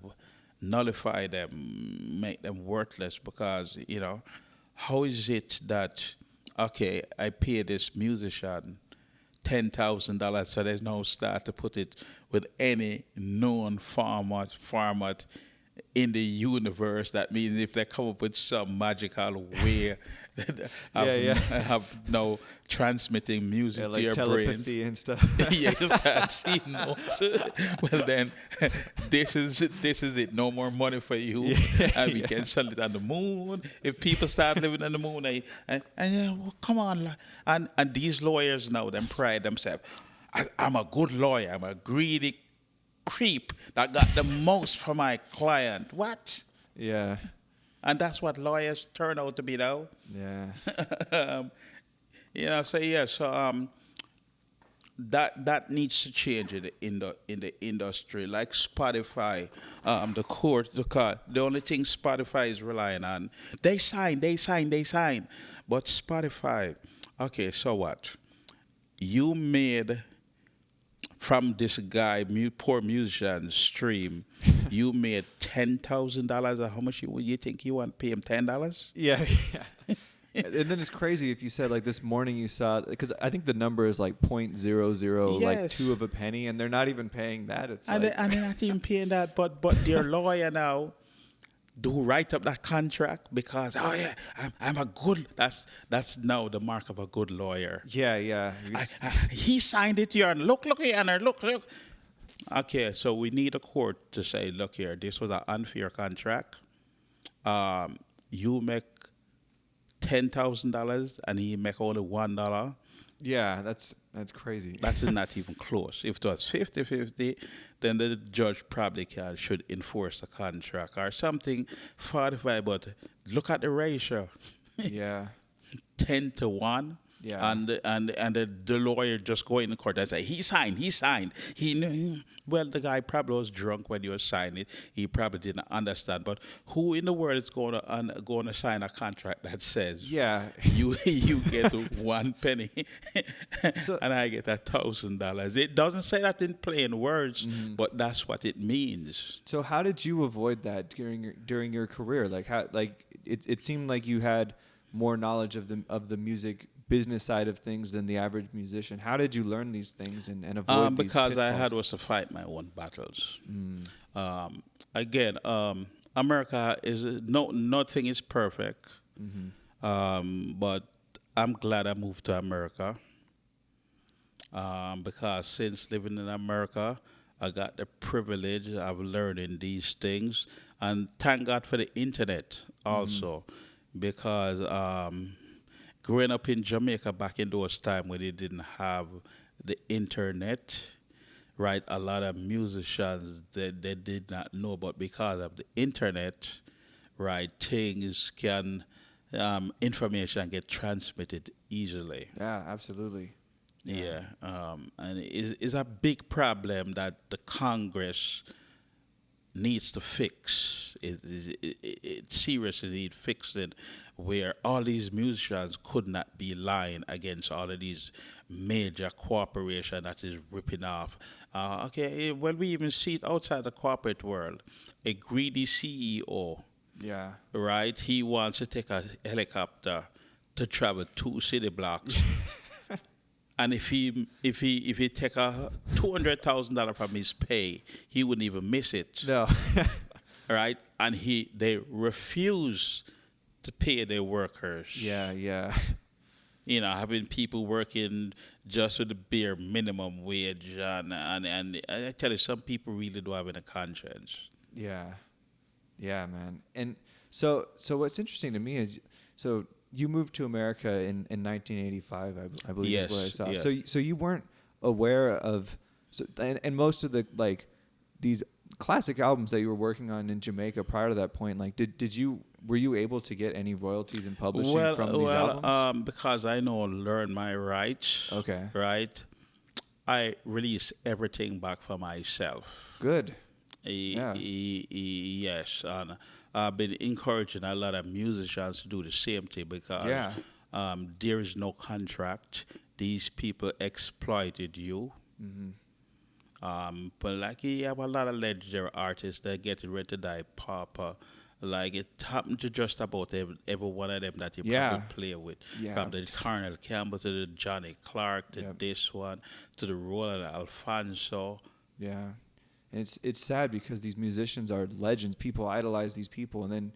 nullify them, make them worthless, because, how is it that, okay, I pay this musician $10,000, so there's no start to put it with any known format in the universe. That means if they come up with some magical way have no transmitting music like to your telepathy brain and stuff. you start seeing notes. Well, then this is it. No more money for you, and we can sell it on the moon. If people start living on the moon, well, come on, and these lawyers now them pride themselves. I'm a good lawyer. I'm a greedy creep that got the most for my client. What? Yeah. And that's what lawyers turn out to be now. Yeah. That needs to change in the industry. Like Spotify, the only thing Spotify is relying on, they sign. But Spotify, okay, so what? You made from this guy, poor musician stream, you made $10,000. How much you think you want to pay him? $10? Yeah. And then it's crazy if you said like this morning you saw, because I think the number is like 0.00, like 2 of a penny, and they're not even paying that. It's and they're not even paying that, but their lawyer now do write up that contract because I'm a good. That's now the mark of a good lawyer. Yeah. He signed it here, and look here, and look. Okay, so we need a court to say, look here, this was an unfair contract. You make $10,000 and he make only $1. Yeah, that's crazy. That's not even close. If it was 50-50, then the judge probably should enforce the contract or something 45. But look at the ratio. Yeah. 10 to 1. Yeah. And the lawyer just go in the court and say he signed. Well, the guy probably was drunk when he was signing it. He probably didn't understand. But who in the world is going to sign a contract that says Yeah. you get 1 penny So- and I get $1,000? It doesn't say that in plain words, but that's what it means. So how did you avoid that during your career? Like how it seemed like you had more knowledge of the music business side of things than the average musician. How did you learn these things and avoid these Because I pitfalls? had was to fight my own battles. Again, America is nothing is perfect, but I'm glad I moved to America because since living in America, I got the privilege of learning these things, and thank God for the internet also, because growing up in Jamaica back in those times when they didn't have the internet, right? A lot of musicians they did not know, but because of the internet, right, things can information get transmitted easily. Yeah, absolutely. Yeah, and it's a big problem that the Congress needs to fix. It seriously needs fixing, where all these musicians could not be lying against all of these major corporation that is ripping off. Well, we even see it outside the corporate world. A greedy CEO, Yeah. right? He wants to take a helicopter to travel 2 city blocks. And if he take a $200,000 from his pay, he wouldn't even miss it. No. Right? And they refuse to pay their workers. Yeah. You know, having people working just with the bare minimum wage, and I tell you, some people really do have a conscience. Yeah, man. And so what's interesting to me is, so you moved to America in 1985, I believe is what I saw. Yes. So you weren't aware of, and most of the like these classic albums that you were working on in Jamaica prior to that point, like were you able to get any royalties in publishing from these albums? Because I learn my rights. Okay. Right. I release everything back for myself. Good. Yeah. Yes, and I've been encouraging a lot of musicians to do the same thing because there is no contract. These people exploited you. But like you have a lot of legendary artists that get ready to die, Papa. Like it happened to just about every one of them that you probably play with. Yeah. From the Colonel Campbell to the Johnny Clark to this one to the Roland Alfonso. Yeah. And it's sad because these musicians are legends. People idolize these people, and then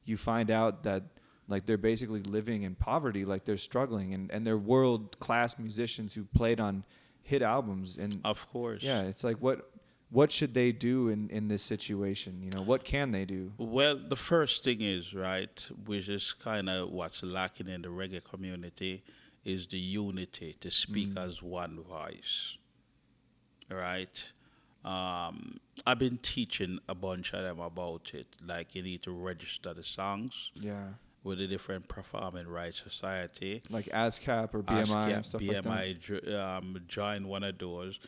you find out that like they're basically living in poverty, like they're struggling, and they're world-class musicians who played on hit albums. And of course. Yeah, it's like what should they do in this situation? You know, what can they do? Well, the first thing is, right, which is kind of what's lacking in the reggae community, is the unity to speak as one voice. Right? I've been teaching a bunch of them about it. Like you need to register the songs. Yeah. With the different performing rights society. Like ASCAP or BMI and stuff like that. BMI, join one of those.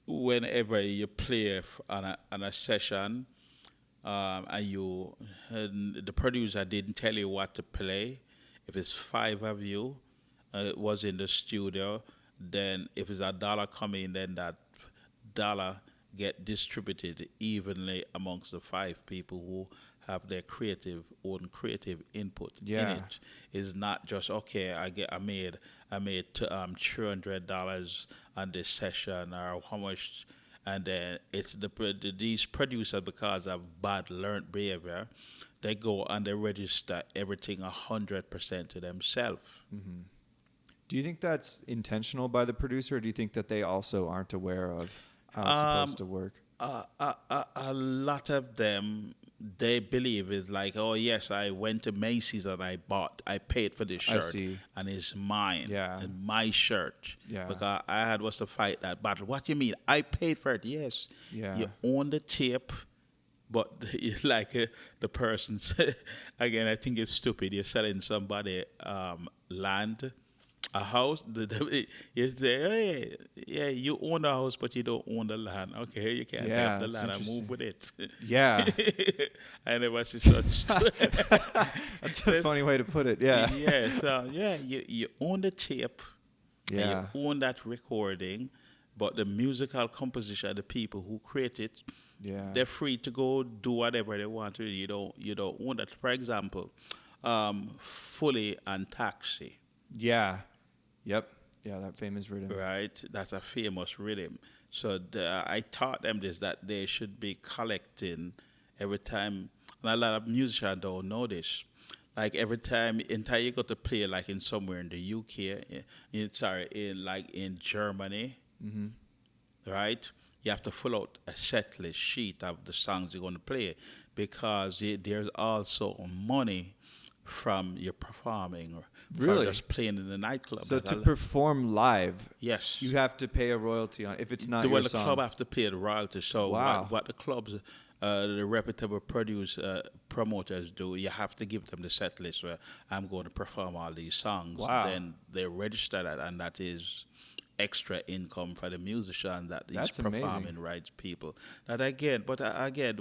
Whenever you play on a session, and the producer didn't tell you what to play, if it's 5 of you, was in the studio, then if it's $1 coming, then that dollar get distributed evenly amongst the 5 people who have their own creative input in it. It's not just I made $200 on this session, or how much, and then it's these producers, because of bad learned behavior, they go and they register everything 100% to themselves. Do you think that's intentional by the producer, or do you think that they also aren't aware of how it's supposed to work? A lot of them, they believe it's like, oh yes, I went to Macy's and I paid for this shirt, and it's mine, it's my shirt, because I had was to fight that battle. What do you mean? I paid for it? Yes, you own the tape, but it's like the person said, again, I think it's stupid. You're selling somebody land, A house, you say, hey, yeah, you own the house, but you don't own the land. Okay, you can't take up Yeah, the that's land and interesting. move with it. Yeah. I never see such. That's a funny way to put it. Yeah. Yeah, so yeah, you own the tape and you Yeah. own that recording, but the musical composition, the people who create it, Yeah. they're free to go do whatever they want to. You don't own that. For example, Fully and Taxi. Yeah. Yep. Yeah, that famous rhythm. Right? That's a famous rhythm. So I taught them this that they should be collecting every time, and a lot of musicians don't know this. Like every time, entire you go to play like in somewhere in the UK, in like in Germany, right? You have to fill out a set list sheet of the songs you're going to play because there's also money from your performing or Really? for just playing in the nightclub. So That's to a- perform live, yes, you have to pay a royalty on if it's not the your the song. club have to pay the royalty. So Wow. what the clubs, the reputable promoters do, you have to give them the set list where I'm going to perform all these songs. Wow. Then they register that, and that is extra income for the musician that That's is amazing. performing rights people. That again, but again,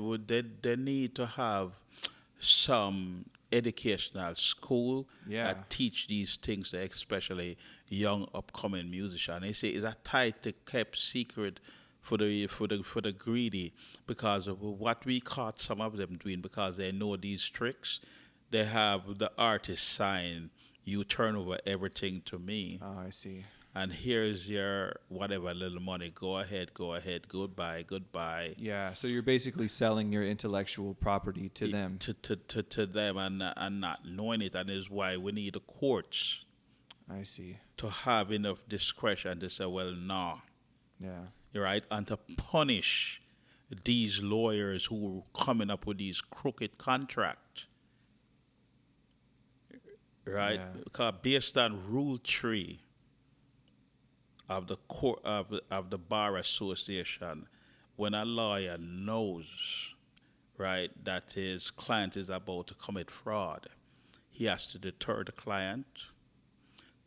they need to have some educational school Yeah. that teach these things, especially young upcoming musicians. They say it's a tight kept secret for the greedy because of what we caught some of them doing because they know these tricks. They have the artist sign, you turn over everything to me, Oh, I see. and here's your whatever little money. Go ahead, goodbye. Yeah, so you're basically selling your intellectual property to them. To them and not knowing it, and is why we need the courts I see. to have enough discretion to say, well, no, Yeah. right, and to punish these lawyers who are coming up with these crooked contracts, right? Yeah. Because based on Rule 3 of the court of the bar association, when a lawyer knows, right, that his client is about to commit fraud, he has to deter the client,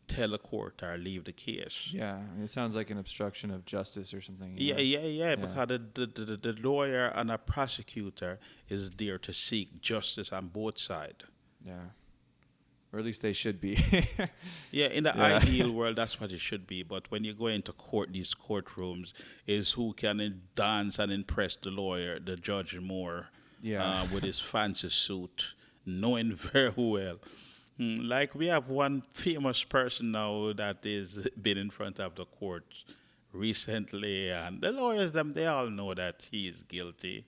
tell the court, or leave the case. Yeah, I mean, it sounds like an obstruction of justice or something. Yeah, because the lawyer and a prosecutor is there to seek justice on both sides. Yeah. Or at least they should be. Yeah, in the Yeah. ideal world, that's what it should be. But when you go into court, these courtrooms is who can dance and impress the lawyer, the judge more, Yeah. with his fancy suit, knowing very well. Like we have one famous person now that is been in front of the court recently, and the lawyers they all know that he is guilty,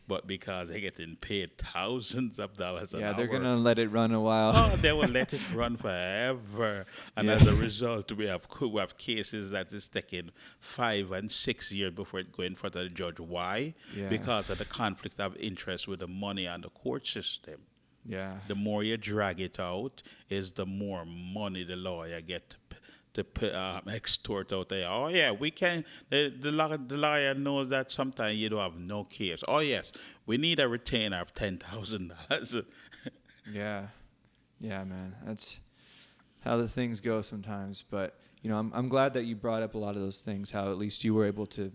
but because they're getting paid thousands of dollars an Yeah, hour, they're going to let it run a while. oh, they will let it run forever. And as a result, we have cases that is taking 5 and 6 years before it go in front of the judge. Why? Yeah. Because of the conflict of interest with the money and the court system. Yeah. The more you drag it out, is the more money the lawyer get to extort out there. Oh yeah, we can. The lawyer knows that sometimes you don't have no case. Oh yes, we need a retainer of $10,000. Yeah. Yeah, man. That's how the things go sometimes. But, you know, I'm glad that you brought up a lot of those things, how at least you were able to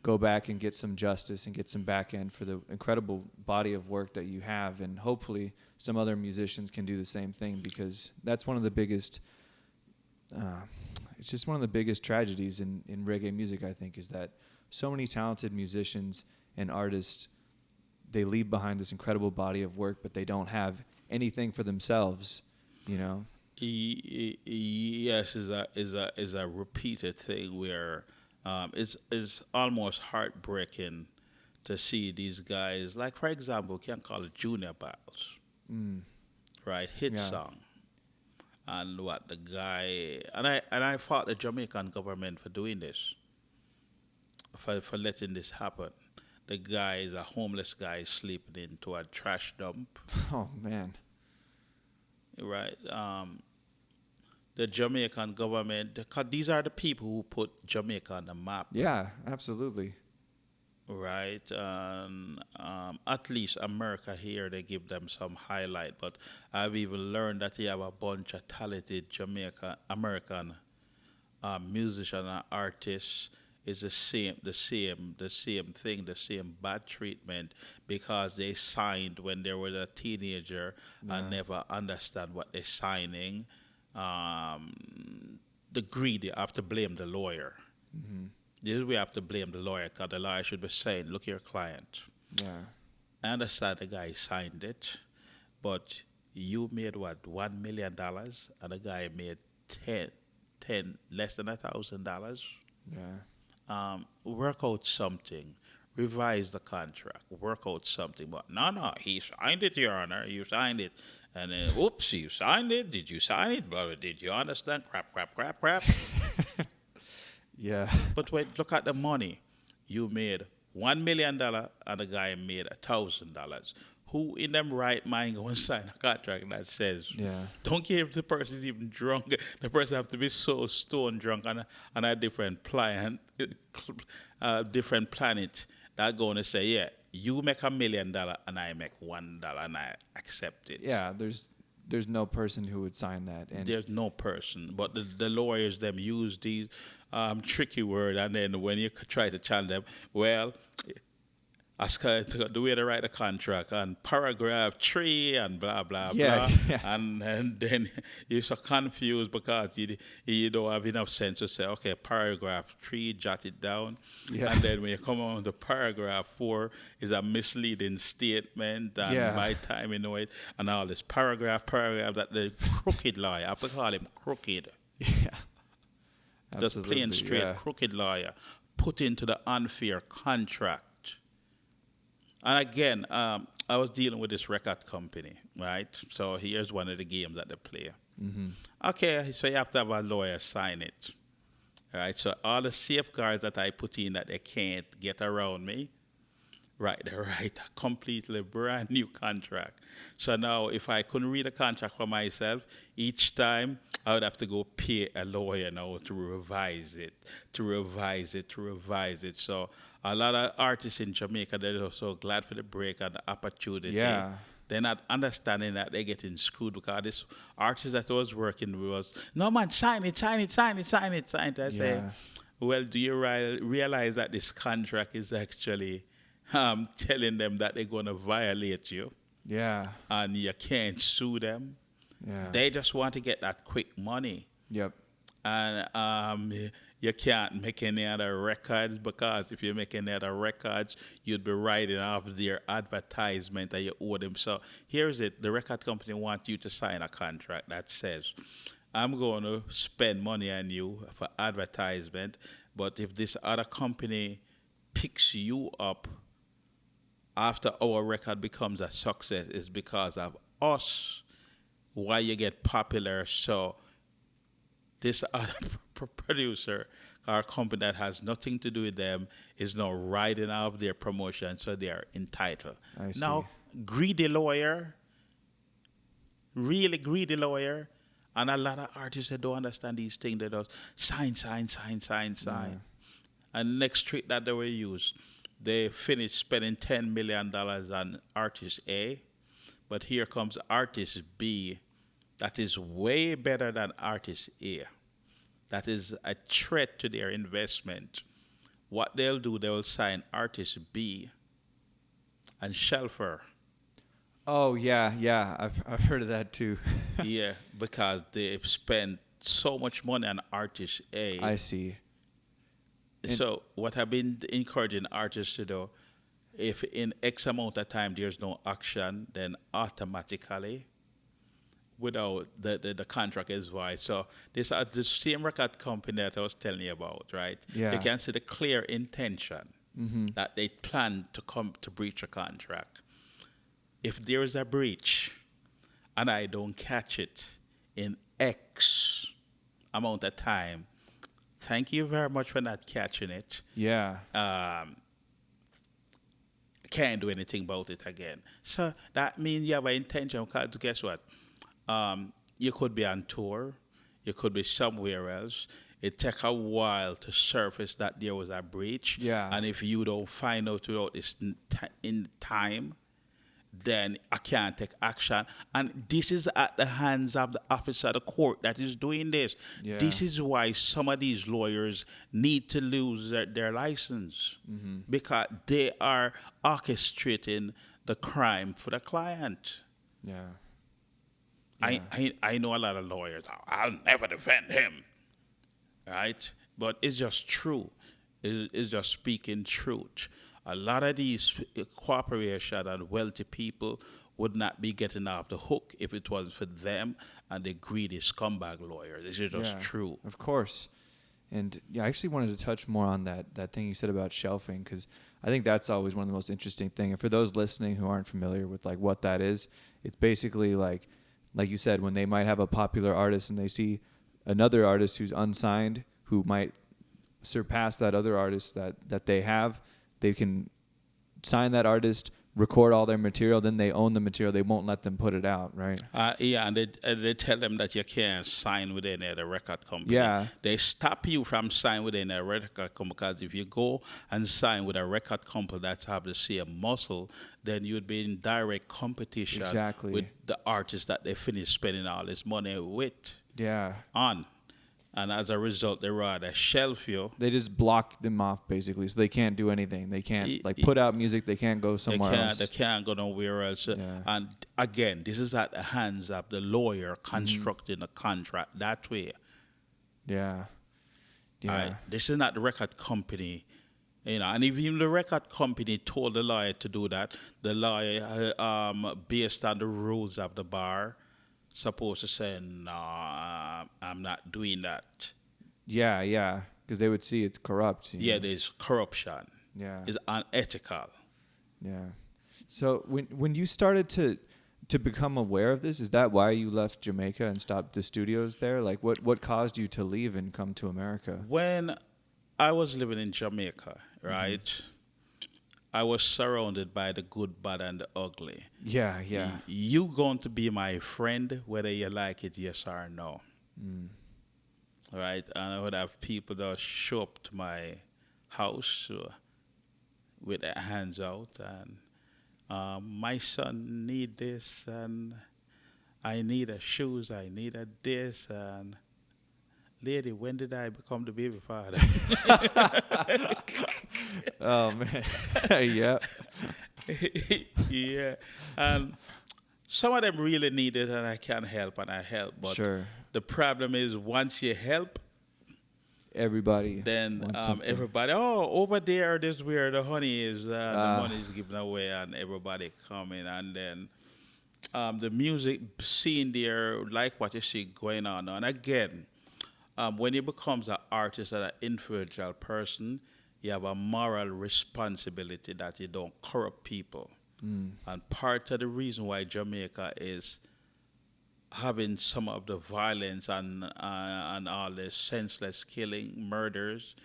go back and get some justice and get some back end for the incredible body of work that you have. And hopefully some other musicians can do the same thing, because that's one of the biggest, it's just one of the biggest tragedies in reggae music, I think, is that so many talented musicians and artists, they leave behind this incredible body of work, but they don't have anything for themselves, you know? Yes, is a repeated thing where it's almost heartbreaking to see these guys. Like for example, can't call it Junior Biles, right? Hit Yeah. song, and what the guy and I fought the Jamaican government for doing this, for letting this happen. The guy is a homeless guy sleeping into a trash dump. Oh, man. Right. The Jamaican government, because these are the people who put Jamaica on the map. Yeah, absolutely. right? At least America here, they give them some highlight. But I've even learned that you have a bunch of talented Jamaican American musician and artists is the same thing, the same bad treatment because they signed when they were a teenager and never understand what they're signing. The greedy have to blame the lawyer. This we have to blame the lawyer because the lawyer should be saying, look, your client. Yeah. I understand the guy signed it, but you made what, $1 million, and the guy made 10 less than $1,000. Yeah. Work out something, revise the contract, work out something. But no, he signed it, Your Honor. You signed it, and then oops, you signed it. Did you sign it? Blah, blah, did you understand? Crap. Yeah. But wait, look at the money. You made $1 million, and the guy made $1,000. Who in them right mind go and sign a contract that says, don't care if the person is even drunk, the person have to be so stone drunk on a different planet, different planet that going to say, yeah, you make $1 million and I make $1 and I accept it. Yeah, there's no person who would sign that. And there's no person, but the lawyers them use these tricky word, and then when you try to challenge them, well, ask her to the way to write a contract and paragraph 3 and blah blah blah, and then you're so confused because you don't have enough sense to say, okay, paragraph 3, jot it down, and then when you come on to paragraph 4 is a misleading statement, and by the time you know it, and all this paragraph that the crooked lawyer, I have to call him crooked, just plain straight crooked lawyer put into the unfair contract. And again, I was dealing with this record company, right? So here's one of the games that they play. Okay, so you have to have a lawyer sign it, right? So all the safeguards that I put in that they can't get around me, right? They write a completely brand new contract. So now if I couldn't read a contract for myself, each time I would have to go pay a lawyer now to revise it. So a lot of artists in Jamaica, they're so glad for the break and the opportunity. Yeah. They're not understanding that they're getting screwed because this artist that I was working with was, no man, sign it. I say, well, do you realize that this contract is actually telling them that they're going to violate you? Yeah. And you can't sue them. Yeah. They just want to get that quick money. Yep. And you can't make any other records because if you make any other records, you'd be writing off their advertisement that you owe them. So here's it. The record company wants you to sign a contract that says, I'm going to spend money on you for advertisement, but if this other company picks you up after our record becomes a success, it's because of us why you get popular. So this other producer or company that has nothing to do with them is now riding off their promotion, so they are entitled. I see. Now, greedy lawyer, really greedy lawyer, and a lot of artists that don't understand these things, they just sign. And next trick that they will use, they finished spending $10 million on artist A, but here comes artist B that is way better than artist A. That is a threat to their investment. What they'll do, they will sign artist B and shelf her. Oh, yeah. I've heard of that too. Yeah, because they've spent so much money on artist A. I see. So what I've been encouraging artists to do, if in X amount of time there's no action, then automatically, without the contract is void. So this the same record company that I was telling you about, right? Yeah. You can see the clear intention that they plan to come to breach a contract. If there is a breach and I don't catch it in X amount of time, thank you very much for not catching it. Yeah. Can't do anything about it again. So that means you have an intention. Because guess what? You could be on tour. You could be somewhere else. it take a while to surface that there was a breach. Yeah. And if you don't find out without this in time, then I can't take action. And this is at the hands of the officer of the court that is doing this. Yeah. This is why some of these lawyers need to lose their license, because they are orchestrating the crime for the client. Yeah. I know a lot of lawyers. I'll never defend him, right? But it's just true. It's just speaking truth. A lot of these corporations and wealthy people would not be getting off the hook if it wasn't for them and the greedy scumbag lawyers. This is just true. Of course. And I actually wanted to touch more on that thing you said about shelving, because I think that's always one of the most interesting things. And for those listening who aren't familiar with like what that is, it's basically like you said, when they might have a popular artist and they see another artist who's unsigned who might surpass that other artist that they have, they can sign that artist, record all their material, then they own the material. They won't let them put it out, right? Yeah, and they tell them that you can't sign with any other record company. Yeah. They stop you from signing with any record company, because if you go and sign with a record company that's have the same muscle, then you'd be in direct competition with the artist that they finish spending all this money with. Yeah. On. And as a result, they rather shelf you. They just block them off, basically, so they can't do anything. They can't put out music. They can't go somewhere else. They can't go nowhere else. Yeah. And again, this is at the hands of the lawyer constructing a contract that way. Yeah. Yeah. Right? This is not the record company. And if even the record company told the lawyer to do that, the lawyer, based on the rules of the bar, supposed to say, no, I'm not doing that. Yeah, because they would see it's corrupt. Yeah, there's corruption. Yeah. It's unethical. Yeah. So when you started to become aware of this, is that why you left Jamaica and stopped the studios there? Like, what caused you to leave and come to America? When I was living in Jamaica, right, I was surrounded by the good, bad, and the ugly. Yeah. You going to be my friend, whether you like it, yes or no. Right? And I would have people that show up to my house with their hands out, and my son need this, and I need a shoes, I need a this, and lady, when did I become the baby father? Oh, man. Yeah. Yeah. And some of them really need it, and I can help, and I help. But the problem is, once you help, everybody, then everybody, over there, this is where the honey is, the money is given away, and everybody coming. And then the music scene there, like what you see going on. And again, when you become an artist and an influential person, you have a moral responsibility that you don't corrupt people. And part of the reason why Jamaica is having some of the violence and all the senseless killing, murders,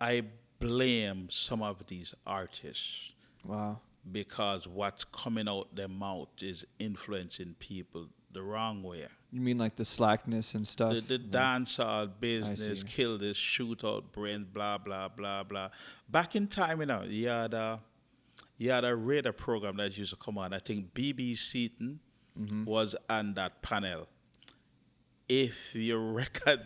I blame some of these artists. Wow. Because what's coming out their mouth is influencing people the wrong way. You mean like the slackness and stuff? The dancehall business, kill this, shoot out brains, blah, blah, blah, blah. Back in time, you had a radar program that used to come on. I think B.B. Seaton was on that panel. If your record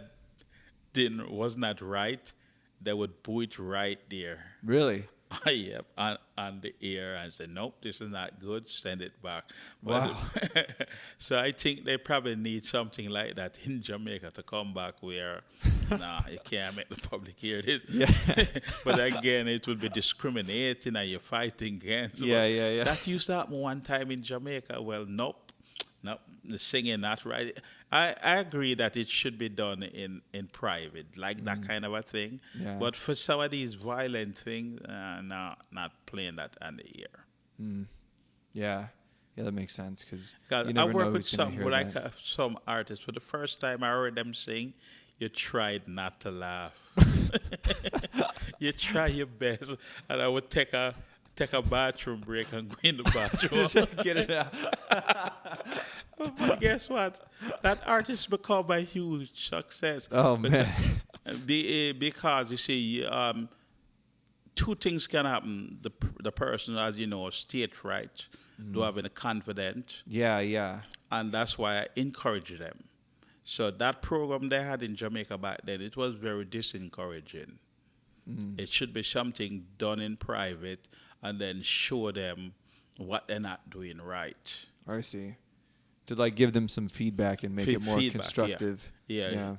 was not right, they would boo it right there. Really? Yep, on the air, and say, nope, this is not good, send it back. Wow. So I think they probably need something like that in Jamaica to come back where, you can't make the public hear this. Yeah. But again, it would be discriminating and you're fighting against. Yeah. That used to happen one time in Jamaica. Well, nope, the singing not right. I agree that it should be done in private, like that kind of a thing. Yeah. But for some of these violent things, not playing that on the air. Yeah, that makes sense because I work with some artists. For the first time I heard them sing, you tried not to laugh. You try your best, and I would take a bathroom break and go in the bathroom. Just get it out. But guess what? That artist become a huge success. Oh man. Because you see, two things can happen. The person, as you know, state right, do having a confidence, Yeah. and that's why I encourage them. So that program they had in Jamaica back then, it was very disencouraging. It should be something done in private and then show them what they're not doing right. I see. To like give them some feedback and make it more Feedback, constructive. Yeah.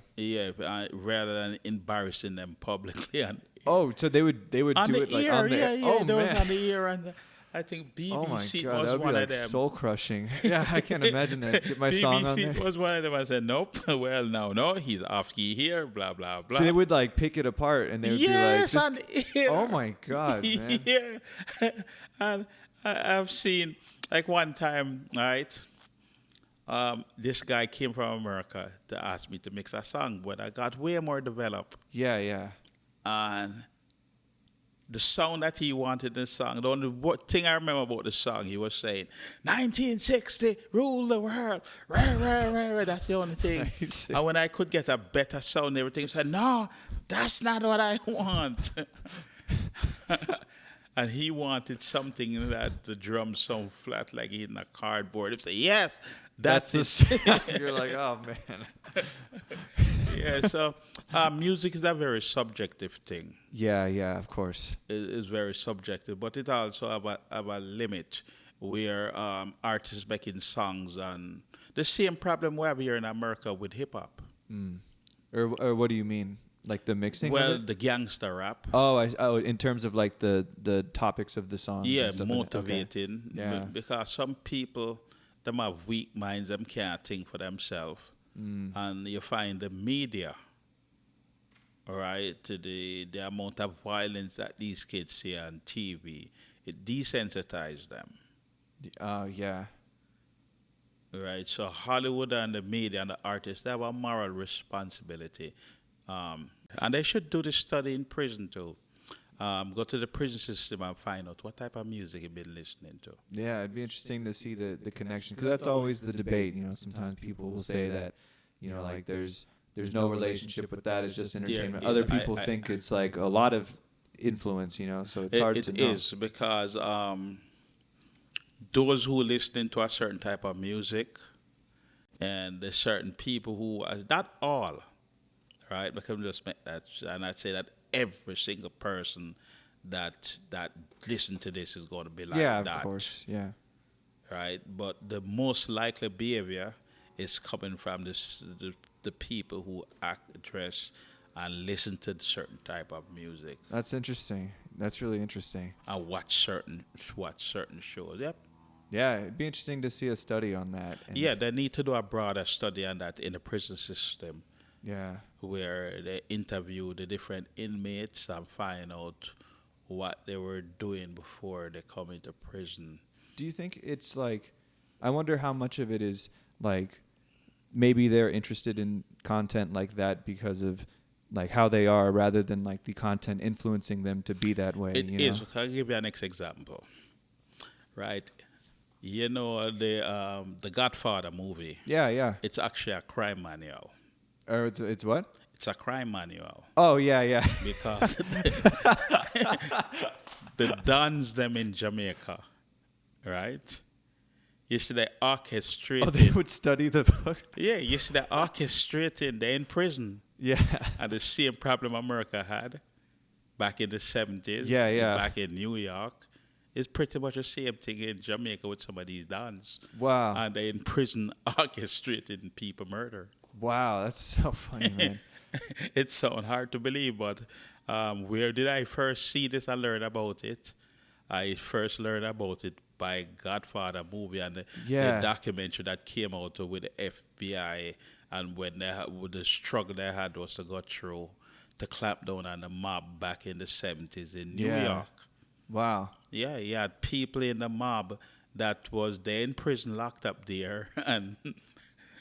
Rather than embarrassing them publicly. And Oh, so they would do on the it like ear, on the yeah, Oh there was man. on the ear, and I think Oh my BBC god, that was would be one like of them. soul crushing. Yeah, I can't imagine that. Get my song on BBC there. was one of them. I said, nope. Well, no, he's off key here. Blah blah blah. So they would like pick it apart and they would yes, be like, on the ear. "Oh my god, man!" Yeah, and I've seen like one time, right? This guy came from America to ask me to mix a song, but I got way more developed. Yeah. And the sound that he wanted in the song, the only thing I remember about the song, he was saying, 1960, rule the world. Rah. That's the only thing. Nice. And when I could get a better sound and everything, he said, no, that's not what I want. And he wanted something that the drums sound flat like hitting a cardboard. He said, yes, that's the You're like, "Oh man." Yeah, so music is a very subjective thing. Yeah, of course. It is very subjective, but it also have a limit where artists making songs, and the same problem we have here in America with hip hop. Or what do you mean? Like the mixing? Well, of it? the gangster rap. Oh, in terms of like the topics of the songs. Yeah, and stuff like that. Okay. motivating. Yeah. Because some people, them have weak minds, them can't think for themselves. And you find the media, all right, to the amount of violence that these kids see on TV, it desensitizes them. Yeah. Right, so Hollywood and the media and the artists, they have a moral responsibility. And they should do this study in prison too. Go to the prison system and find out what type of music you've been listening to. Yeah, it'd be interesting to see the connection, because that's always the debate. You know, sometimes people will say that, you know, like there's no relationship with that. It's just entertainment. Yeah, Other people think it's like a lot of influence. You know, so it's hard to know. It is because those who listening to a certain type of music, and there's certain people who are not all, right? Because just make that, and I'd say that every single person that listen to this is going to be like that. Yeah, of course. Yeah. Right, but the most likely behavior is coming from the people who act, dress, and listen to certain type of music. That's interesting. That's really interesting. And watch certain shows. Yep. Yeah, it'd be interesting to see a study on that. And Yeah, they need to do a broader study on that in the prison system, Yeah. where they interview the different inmates and find out what they were doing before they come into prison. Do you think it's like, I wonder how much of it is like, maybe they're interested in content like that because of like how they are, rather than like the content influencing them to be that way. It you is. know? I'll give you an next example. Right, you know the Godfather movie. Yeah. It's actually a crime manual. Or it's what? It's a crime manual Oh yeah. because the Dons them in Jamaica, right? You see they orchestrating. Oh, they would study the book. Yeah, you see they orchestrating. They're in prison. Yeah. And the same problem America had back in the 70s. Yeah. Back in New York. It's pretty much the same thing in Jamaica with some of these dons. Wow. And they're in prison orchestrating people murder. Wow, that's so funny, man. It sounds hard to believe, but where did I first see this and learn about it? I first learned about it by Godfather movie and the documentary that came out with the FBI, and when with the struggle they had was to go through to clamp down on the mob back in the 70s in New York. Wow. Yeah, you had people in the mob that was there in prison, locked up there, and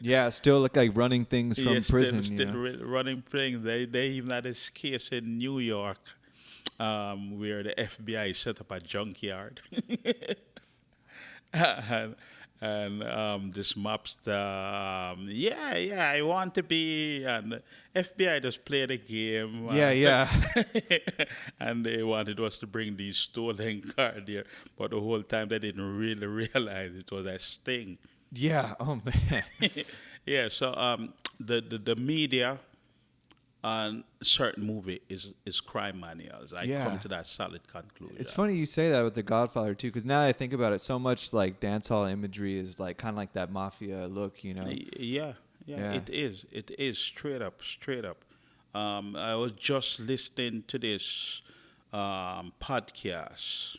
Yeah, still like running things from prison. Still running things. They even had this case in New York where the FBI set up a junkyard. and this mobster, I want to be, and FBI just played a game. Yeah, yeah. And they wanted us to bring these stolen card here, but the whole time they didn't really realize it was a sting. Yeah. Oh man. Yeah, so the media on certain movie is crime manuals. I Yeah. come to that solid conclusion. It's funny you say that with The Godfather too, because now that I think about it, so much like dance hall imagery is like kind of like that mafia look, you know? Yeah, Yeah. it is. It is straight up. I was just listening to this podcast,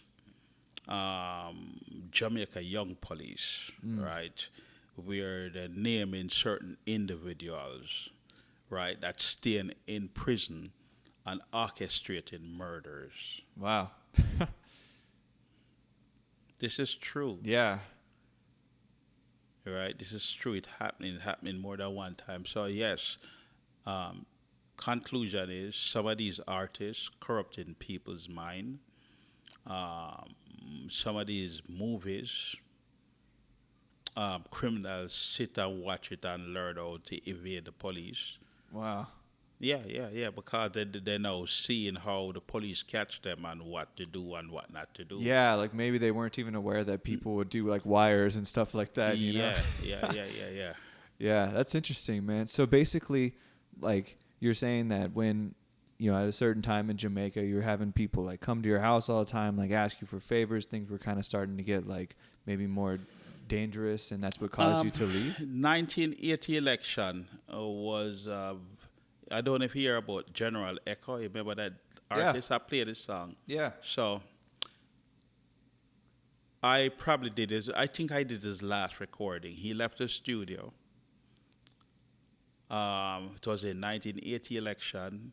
Jamaica Young Police, right, where they're naming certain individuals, right, that staying in prison and orchestrating murders. Wow. This is true. Yeah. Right, this is true. It's happening more than one time. So yes, conclusion is some of these artists corrupting people's mind. Some of these movies, criminals sit and watch it and learn how to evade the police. Wow. Yeah, because they're now seeing how the police catch them and what to do and what not to do. Yeah, like maybe they weren't even aware that people would do like wires and stuff like that, you know? Yeah. Yeah, that's interesting, man. So basically, like you're saying that when, you know, at a certain time in Jamaica, you're having people like come to your house all the time, like ask you for favors. Things were kind of starting to get like maybe more dangerous, and that's what caused you to leave? 1980 election was, I don't know if you hear about General Echo. You remember that artist? I played this song. Yeah. So I probably did his, I think I did his last recording. He left the studio. It was a 1980 election.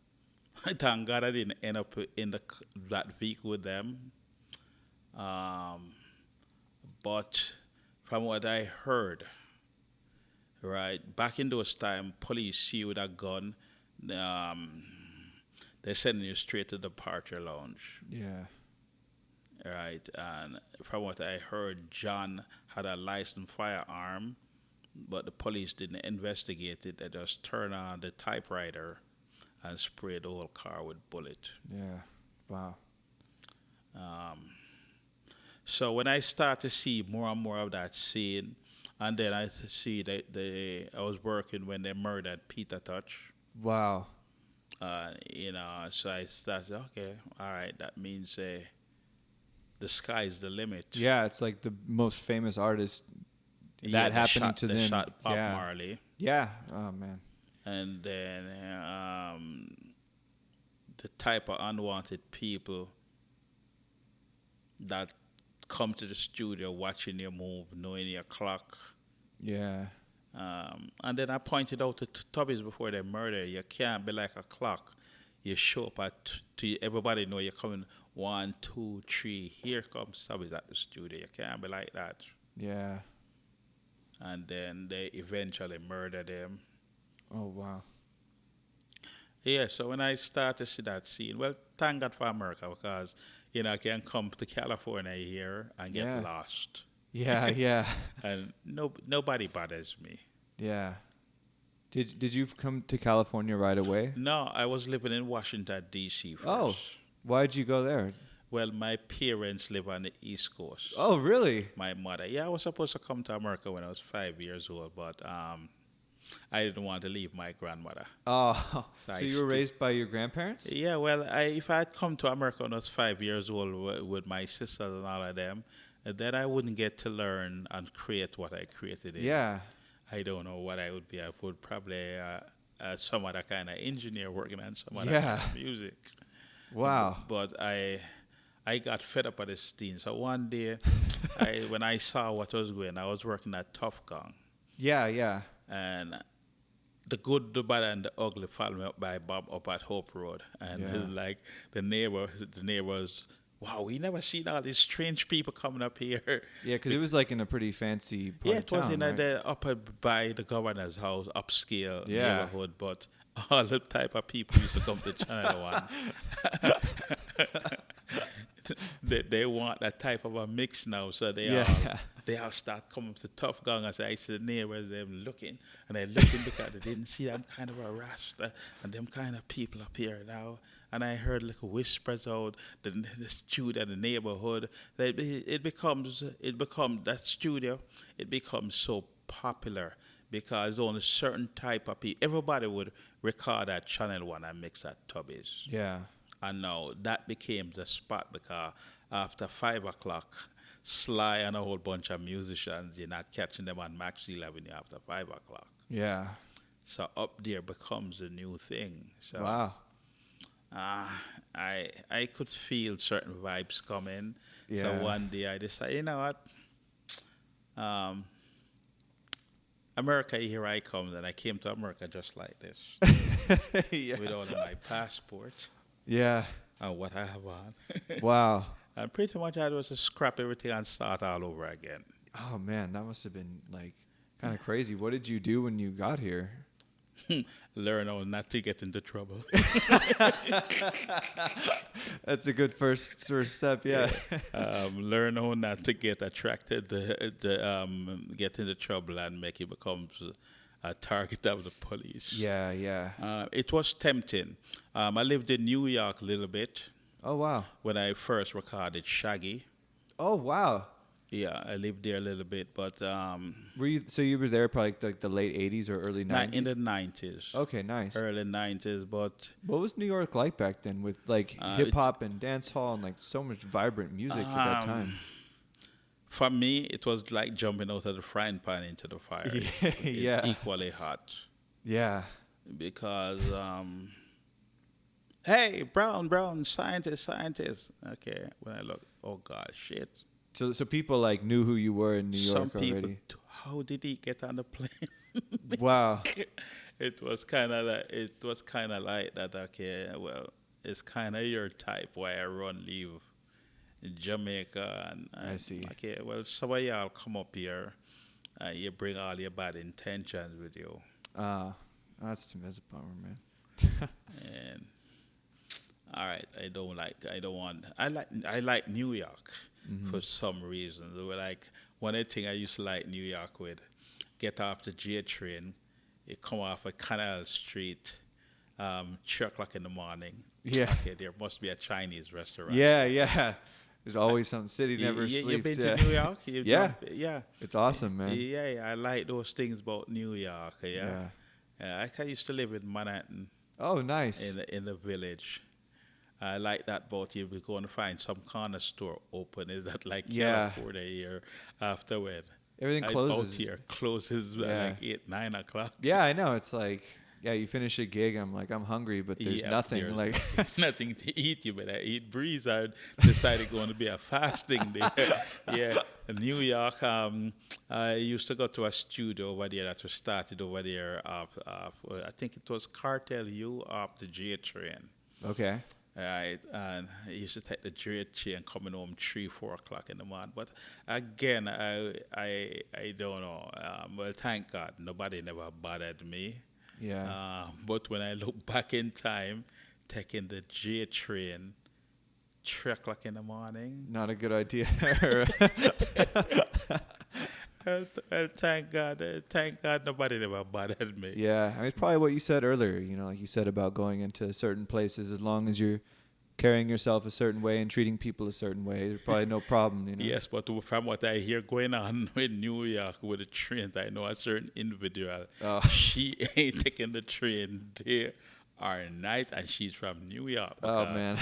Thank God I didn't end up in that vehicle with them. But from what I heard, right, back in those times, police see you with a gun, they're sending you straight to the departure lounge. Yeah. Right, and from what I heard, John had a licensed firearm, but the police didn't investigate it. They just turned on the typewriter and sprayed the whole car with bullets. Yeah. Wow. So when I start to see more and more of that scene, and then I see that I was working when they murdered Peter Touch. Wow. So I started, okay, all right, that means the sky's the limit. Yeah, it's like the most famous artist Yeah, happening to they them. shot Bob yeah. Marley. Yeah. Oh man. And then the type of unwanted people that come to the studio watching you move, knowing your clock. Yeah. And then I pointed out to Tubbies before they murder you can't be like a clock. You show up to everybody know you're coming 1, 2, 3. Here comes Tubbies at the studio. You can't be like that. Yeah. And then they eventually murder them. Oh wow. Yeah, so when I start to see that scene, well, thank God for America because, I can come to California here and get lost. Yeah, yeah. And nobody bothers me. Yeah. Did you come to California right away? No, I was living in Washington, D.C. first. Oh. Why'd you go there? Well, my parents live on the East Coast. Oh, really? My mother. Yeah, I was supposed to come to America when I was 5 years old, but I didn't want to leave my grandmother. Oh, So so I you were raised by your grandparents? Yeah, well, if I had come to America when I was 5 years old with my sisters and all of them, then I wouldn't get to learn and create what I created. Yeah. I don't know what I would be. I would probably some other kind of engineer working on some other Yeah. kind of music. Wow. But I got fed up with this thing. So one day, when I saw what was going, I was working at Tough Gang. Yeah, yeah. And the good, the bad, and the ugly followed me up by Bob up at Hope Road. And it was like the neighbors, wow, we never seen all these strange people coming up here. Yeah, because it was like in a pretty fancy part Yeah, of it was town, in right? the upper by the governor's house, upscale Yeah. neighborhood, but all the type of people used to come to China One. they want that type of a mix now, so they all start coming to Tough Gang as I said neighbors, them looking and they looking because they didn't see them kind of a Rasta and them kind of people up here now. And I heard little whispers out the studio, the neighborhood. That it becomes that studio. It becomes so popular because only certain type of people. Everybody would record at Channel One and mix at Tubby's. Yeah. And now that became the spot because after 5 o'clock, Sly and a whole bunch of musicians, you're not catching them on Maxwell Avenue after 5 o'clock. Yeah. So up there becomes a new thing. So Wow. I could feel certain vibes coming. Yeah. So one day I decided, you know what? America, here I come. And I came to America just like this. Yeah. With all of my passport Yeah. and what I have on. Wow. And pretty much I was to scrap everything and start all over again. Oh man, that must have been like kind of crazy. What did you do when you got here? Learn how not to get into trouble. That's a good first step. Yeah. Learn how not to get attracted get into trouble and make it becomes a target of the police. Yeah. Yeah. It was tempting. I lived in New York a little bit Oh wow. when I first recorded Shaggy. Oh wow. Yeah, I lived there a little bit, but You were there probably like the late '80s or early '90s? in the 90s. Okay, nice. Early 90s, but What was New York like back then with like hip hop and dance hall and like so much vibrant music at that time? for me, it was like jumping out of the frying pan into the fire. Yeah. Equally hot. Yeah. Because, hey, brown, scientist. Okay, when I look, oh, God, shit. So people like knew who you were in New York Some people, already. how did he get on the plane? Wow. It was kind of like that. Okay, well, it's kind of your type. Why I leave Jamaica and I see. Okay, well, some of y'all come up here. You bring all your bad intentions with you, That's a bummer, man. and all right, I like New York for some reason. Like one of the things I used to like New York with, get off the J train, you come off of Canal Street, 3 o'clock in the morning. Yeah. Okay, there must be a Chinese restaurant. Yeah. There's always some city never You've sleeps. been Yeah. to New York? Yeah. It's awesome, man. Yeah, I like those things about New York. Yeah. I used to live in Manhattan. Oh, nice. In the village. I like that about you. We're going to find some corner store open. Is that like California here afterward? Everything closes. Out here closes at like 8, 9 o'clock. Yeah, I know. It's like, you finish a gig. I'm like, I'm hungry, but there's nothing. There's Like nothing to eat. You better eat breeze. I decided going to be a fasting day. Yeah, in New York. I used to go to a studio over there that was started over there off I think it was Cartel U off the J train. okay. Right, and I used to take the J train coming home 3, 4 o'clock in the morning. But again, I don't know. Well, thank God, nobody never bothered me. Yeah. But when I look back in time, taking the J train, 3 o'clock in the morning. Not a good idea. Thank God, nobody never bothered me. Yeah, I mean, it's probably what you said earlier. Like you said about going into certain places, as long as you're carrying yourself a certain way and treating people a certain way, there's probably no problem. Yes, but from what I hear going on in New York with the trains, I know a certain individual. She ain't taking the train day or night, and she's from New York. Oh man,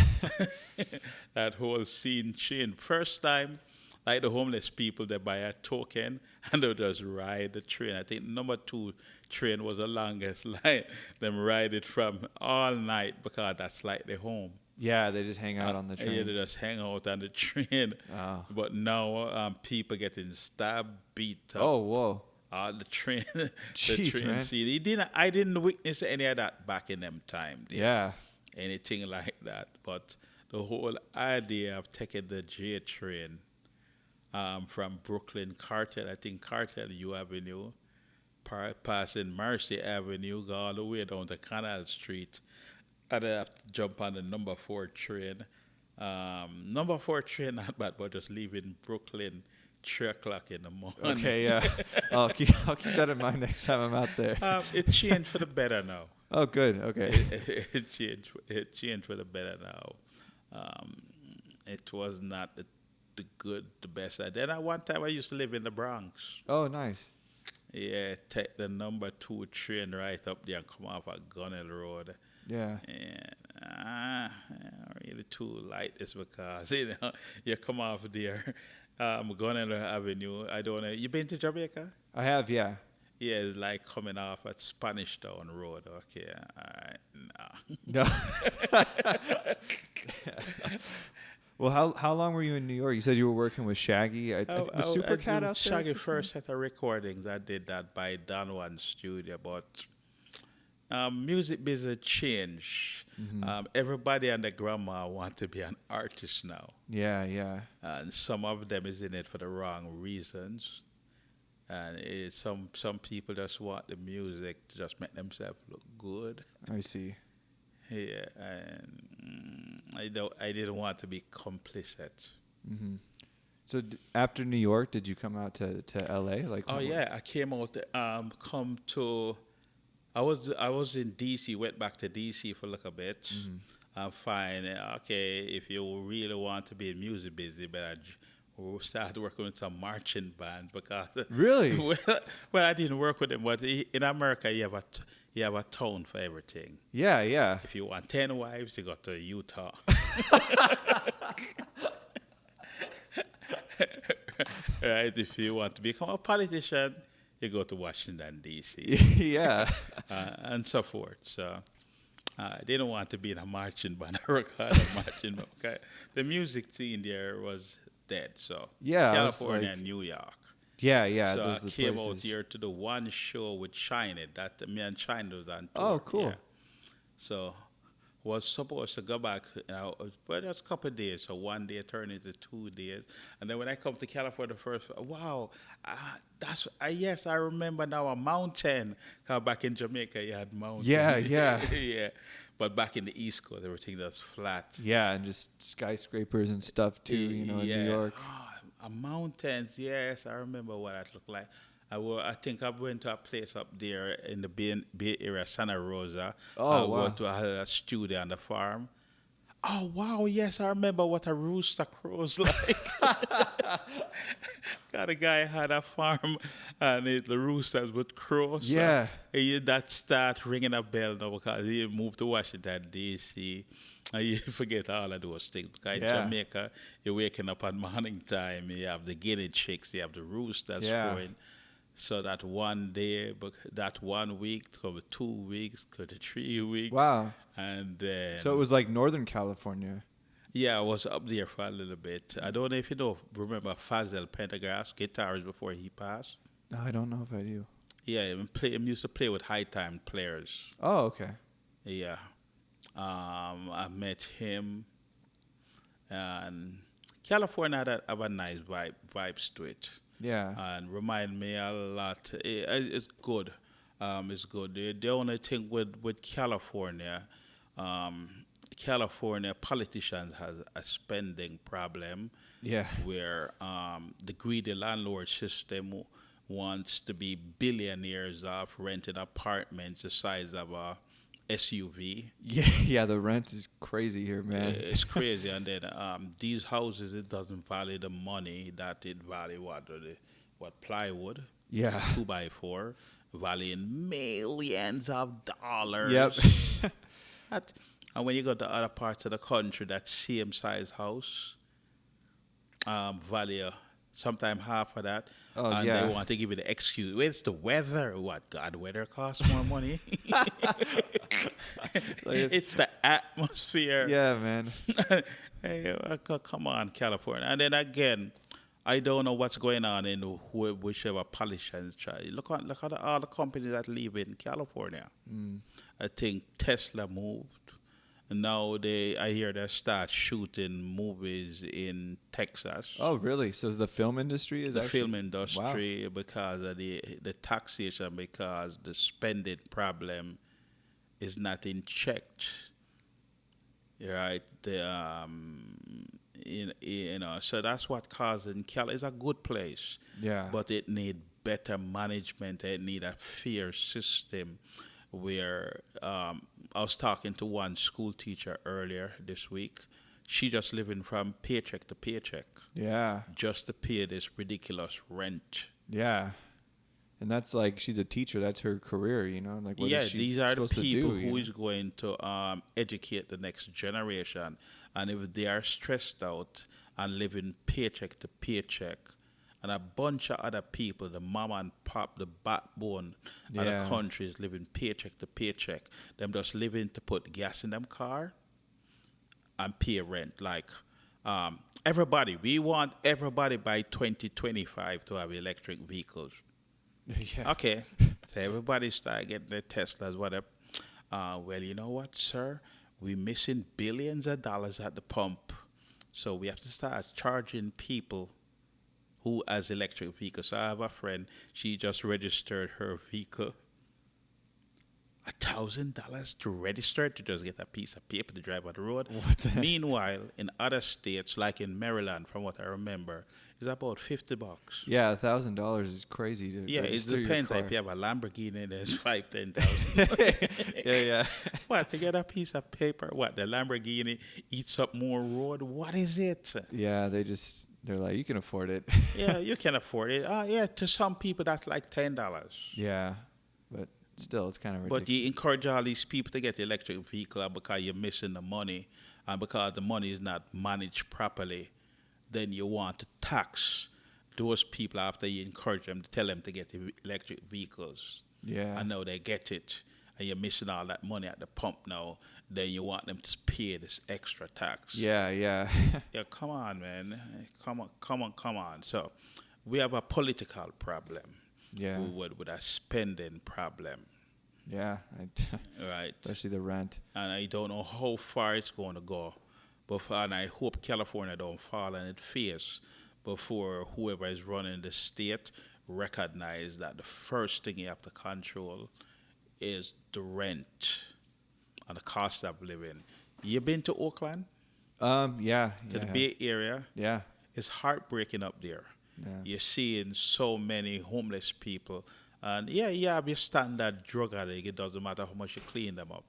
that whole scene changed. First time, like the homeless people, they buy a token and they just ride the train. I think number 2 train was the longest line. Them ride it from all night because that's like the home. yeah, they just hang out on the train. Yeah, they just hang out on the train. Oh. But now people getting stabbed, beat up. Oh, whoa. The train, Jeez, the train man. scene. I didn't witness any of that back in them time. Yeah. Anything like that. But the whole idea of taking the J train from Brooklyn Cartel, I think Cartel U Avenue, passing Mercy Avenue, go all the way down to Canal Street. I'd have to jump on the number 4 train Number 4 train not bad, but just leaving Brooklyn 3 o'clock in the morning. Okay, yeah. I'll keep that in mind next time I'm out there. It changed for the better now. Oh, good. Okay. It changed for the better now. It was not the best. Then at one time I used to live in the Bronx. Oh, nice. Yeah, take the number 2 train right up there and come off at Gunnell Road. Yeah. And really too light is because you come off there, Gunnell Avenue. I don't know. You been to Jamaica? I have, yeah. Yeah, it's like coming off at Spanish Town Road. Okay, all right, no. No. Well, how long were you in New York? You said you were working with Shaggy. Was Supercat out there? Shaggy first set of recordings. I did that by Don Juan Studio, but music business changed. Everybody and their grandma want to be an artist now. Yeah, yeah. And some of them is in it for the wrong reasons. And some people just want the music to just make themselves look good. I see. Yeah, and I didn't want to be complicit. Mm-hmm. So after New York, did you come out to LA? I came out. I was in DC. Went back to DC for a little bit. Mm-hmm. I'm fine. Okay, if you really want to be in music busy, but we started working with some marching band because really, well, I didn't work with them, but in America you have a town for everything. Yeah, yeah. If you want 10 wives, you go to Utah. Right? If you want to become a politician, you go to Washington D.C. Yeah, and so forth. So I didn't want to be in a marching band or a marching band. Okay? The music scene there was dead. So yeah, California and New York. Yeah. So those I came out here to the one show with Shiny that me and Shiny was on tour. Oh, cool. Yeah. So was supposed to go back, but just a couple of days. So one day turned into 2 days, and then when I come to California first, wow, yes, I remember now a mountain. Cause back in Jamaica, you had mountains. Yeah. Yeah. But back in the East Coast, everything was flat. Yeah, and just skyscrapers and stuff too. In New York. Mountains, yes, I remember what that looked like. I think I went to a place up there in the Bay Area, Santa Rosa. Oh, wow. Went to a studio on the farm. Oh, wow, yes, I remember what a rooster crows like. Got a guy had a farm, and the roosters would crow. So yeah. That start ringing a bell now because he moved to Washington, D.C., and you forget all of those things. Because in Jamaica, you're waking up at morning time, you have the guinea chicks, you have the roosters crowing. So that one day, that 1 week, could 2 weeks, could 3 weeks. Wow. And then, so it was like Northern California. Yeah, I was up there for a little bit. I don't know if you remember Fazel Pendergrass, guitarist before he passed. No, I don't know if I do. Yeah, he used to play with high time players. Oh, okay. Yeah. I met him. And California have a nice vibes to it. Yeah. And remind me a lot. It's good. It's good. The only thing with California, California politicians has a spending problem. Yeah. Where the greedy landlord system wants to be billionaires off renting apartments the size of a SUV. Yeah, the rent is crazy here, man. It's crazy, and then these houses, it doesn't value the money that it value what plywood. Yeah, 2x4 valuing millions of dollars. Yep. And when you go to other parts of the country, that same size house value sometime half of that. Oh, and yeah. they want to give you the excuse. Well, it's the weather. What, God, weather costs more money? It's the atmosphere. Yeah, man. Hey, come on, California. And then again, I don't know what's going on in whichever politicians try. Look at all the companies that live in California. I think Tesla moved. And now I hear they start shooting movies in Texas. Oh, really? So the film industry is the film industry. Wow. Because of the taxation, because the spending problem is not in check. right? So that's what causing Cal is a good place. Yeah. But it need better management. It need a fair system where I was talking to one school teacher earlier this week. She just living from paycheck to paycheck Yeah. just to pay this ridiculous rent. Yeah. And that's like, she's a teacher. That's her career, you know? Like, what Yeah, is she these are the supposed to people do, you who know? is going to educate the next generation. And if they are stressed out and living paycheck to paycheck, and a bunch of other people, the mom and pop, the backbone of Yeah. the country is living paycheck to paycheck. Them just living to put gas in them car and pay rent. Like everybody, we want everybody by 2025 to have electric vehicles. Yeah. Okay, so everybody start getting their Teslas, whatever. Well, you know what, sir? We're missing billions of dollars at the pump. So we have to start charging people who has electric vehicles. So I have a friend, she just registered her vehicle. $1,000 to register to just get a piece of paper to drive on the road. Meanwhile, in other states, like in Maryland, from what I remember, it's about $50. Yeah, $1,000 is crazy to Yeah, it register your depends. car. If you have a Lamborghini, there's 5,000-10,000. Yeah. What, to get a piece of paper? What, the Lamborghini eats up more road? What is it? Yeah, they're like, you can afford it. Yeah, you can afford it. Yeah, to some people that's like $10. Yeah, but still, it's kind of ridiculous. But you encourage all these people to get the electric vehicle because you're missing the money, and because the money is not managed properly, then you want to tax those people after you encourage them to tell them to get the electric vehicles. Yeah. I know they get it, and you're missing all that money at the pump now. Then you want them to pay this extra tax. Yeah. Yeah, come on, man. Come on. So we have a political problem. Yeah. With a spending problem. Yeah. Right. Especially the rent. And I don't know how far it's going to go. And I hope California don't fall on its face before whoever is running the state recognize that the first thing you have to control is the rent and the cost of living. You been to Oakland? Yeah. To the Bay Area? Yeah. It's heartbreaking up there. Yeah. You're seeing so many homeless people. And you have your standard drug addict. It doesn't matter how much you clean them up.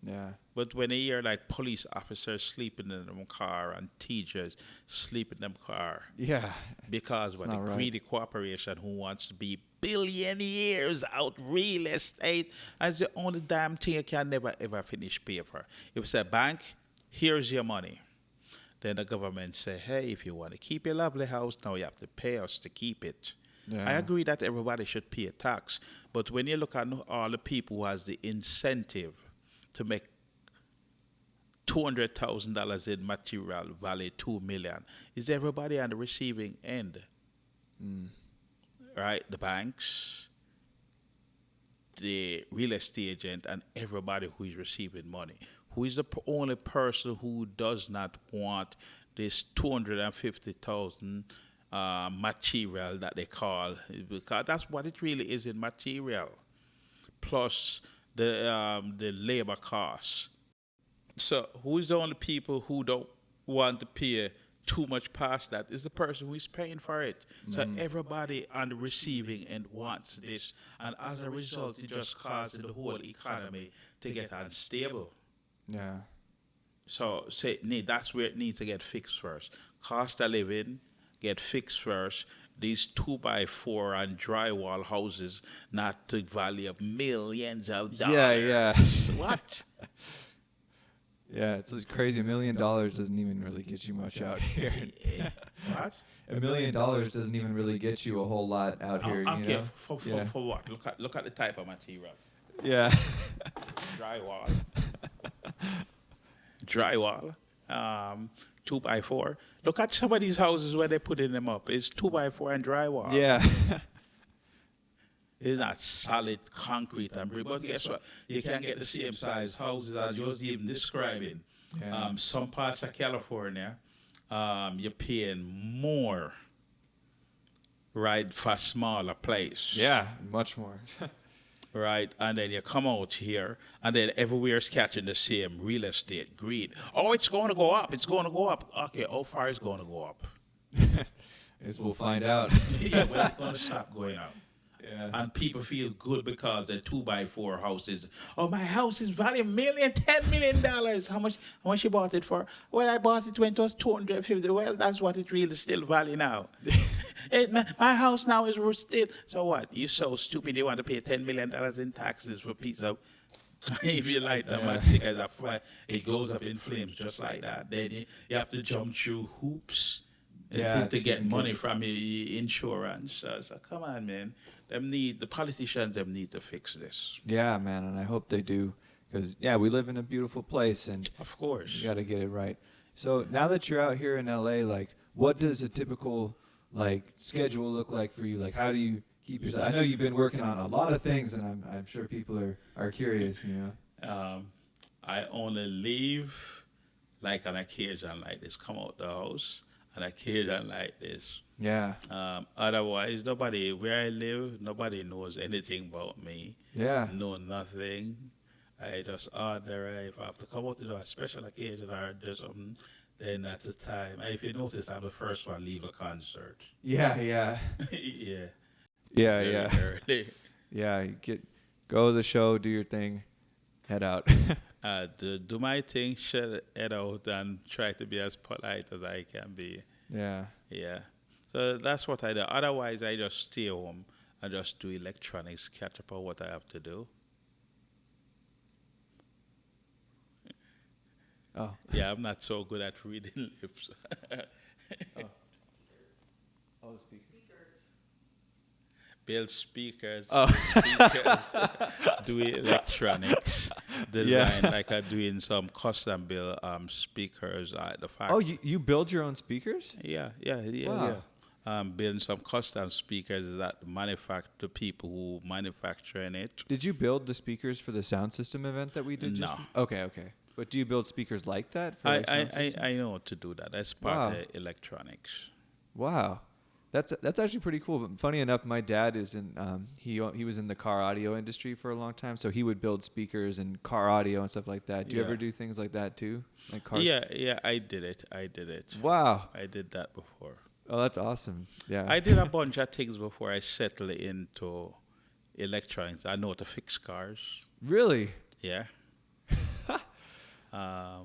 Yeah. But when you hear like police officers sleeping in them car and teachers sleeping in them car, Yeah. because It's what a not right. greedy corporation who wants to be billionaires out real estate, as the only damn thing you can never ever finish pay for. If it's a bank, here's your money. Then the government say, hey, if you want to keep your lovely house, now you have to pay us to keep it. Yeah. I agree that everybody should pay a tax, but when you look at all the people who has the incentive to make $200,000 in material value, $2 million, is everybody on the receiving end? Right? The banks, the real estate agent, and everybody who is receiving money. Who is the only person who does not want this 250,000 material that they call, because that's what it really is in material, plus the labor costs. So who is the only people who don't want to pay too much past that? Is the person who is paying for it. So everybody on the receiving end wants this, and as a result, it just causes the whole economy to get unstable. Yeah. So that's where it needs to get fixed first. Cost of living get fixed first. These 2x4 and drywall houses, not to value of millions of dollars. Yeah. What? Yeah, it's just crazy. $1 million doesn't even really get you much out here. What? $1 million doesn't even really get you a whole lot out here. Okay, You know? for Yeah. what? Look at the type of material. Yeah. Drywall. 2x4. Look at some of these houses where they're putting them up. It's 2x4 and drywall. Yeah. It's not solid concrete and brick. But guess what? You can't get the same size houses as you was even describing. Yeah. Some parts of California, you're paying more, right, for a smaller place. Yeah, much more. right? And then you come out here, and then everywhere's catching the same real estate greed. Oh, it's going to go up. It's going to go up. Okay, how far is going to go up? Guess we'll find out. Yeah, when it's going to stop going up. Yeah. And people feel good because the 2x4 houses. Oh, my house is valued $10 million. How much you bought it for? Well, I bought it when it was $250. Well, that's what it really still value now. My house now is worth still. So what? You so stupid you want to pay $10 million in taxes for a piece of. If you light them as sick as a fly, it goes up in flames just like that. Then you have to jump through hoops to get money from your insurance. So come on, man. The politicians need to fix this. Yeah, man, and I hope they do, because we live in a beautiful place, and Of course. you got to get it right. So now that you're out here in LA, like, what does a typical schedule look like for you? Like, how do you keep yourself? I know you've been working on a lot of things, and I'm sure people are curious. I only leave like on occasion like this. Come out the house on occasion like this. Yeah. Otherwise, nobody where I live, nobody knows anything about me. Yeah. Know nothing. I just order. If I have to come out to do a special occasion or do something, then that's the time. If you notice, I'm the first one to leave a concert. Yeah. Yeah. Yeah. Early. Yeah. Go to the show, do your thing, head out. Do my thing, head out, and try to be as polite as I can be. Yeah. Yeah. So that's what I do. Otherwise, I just stay home and just do electronics, catch up on what I have to do. Oh. Yeah, I'm not so good at reading lips. Build speakers. Oh. Do electronics. Design, like I'm doing some custom build speakers at the factory. Oh, you build your own speakers? Yeah. Wow. Building some custom speakers that the people who manufacturing it. Did you build the speakers for the sound system event that we did? No. Okay. But do you build speakers like that for sound system? I know to do that. That's part of electronics. Wow. That's actually pretty cool. But funny enough, my dad is in he was in the car audio industry for a long time, so he would build speakers and car audio and stuff like that. Do you ever do things like that too? Like cars? Yeah, I did it. Wow. I did that before. Oh, that's awesome. Yeah. I did a bunch of things before I settled into electronics. I know how to fix cars. Really? Yeah. Know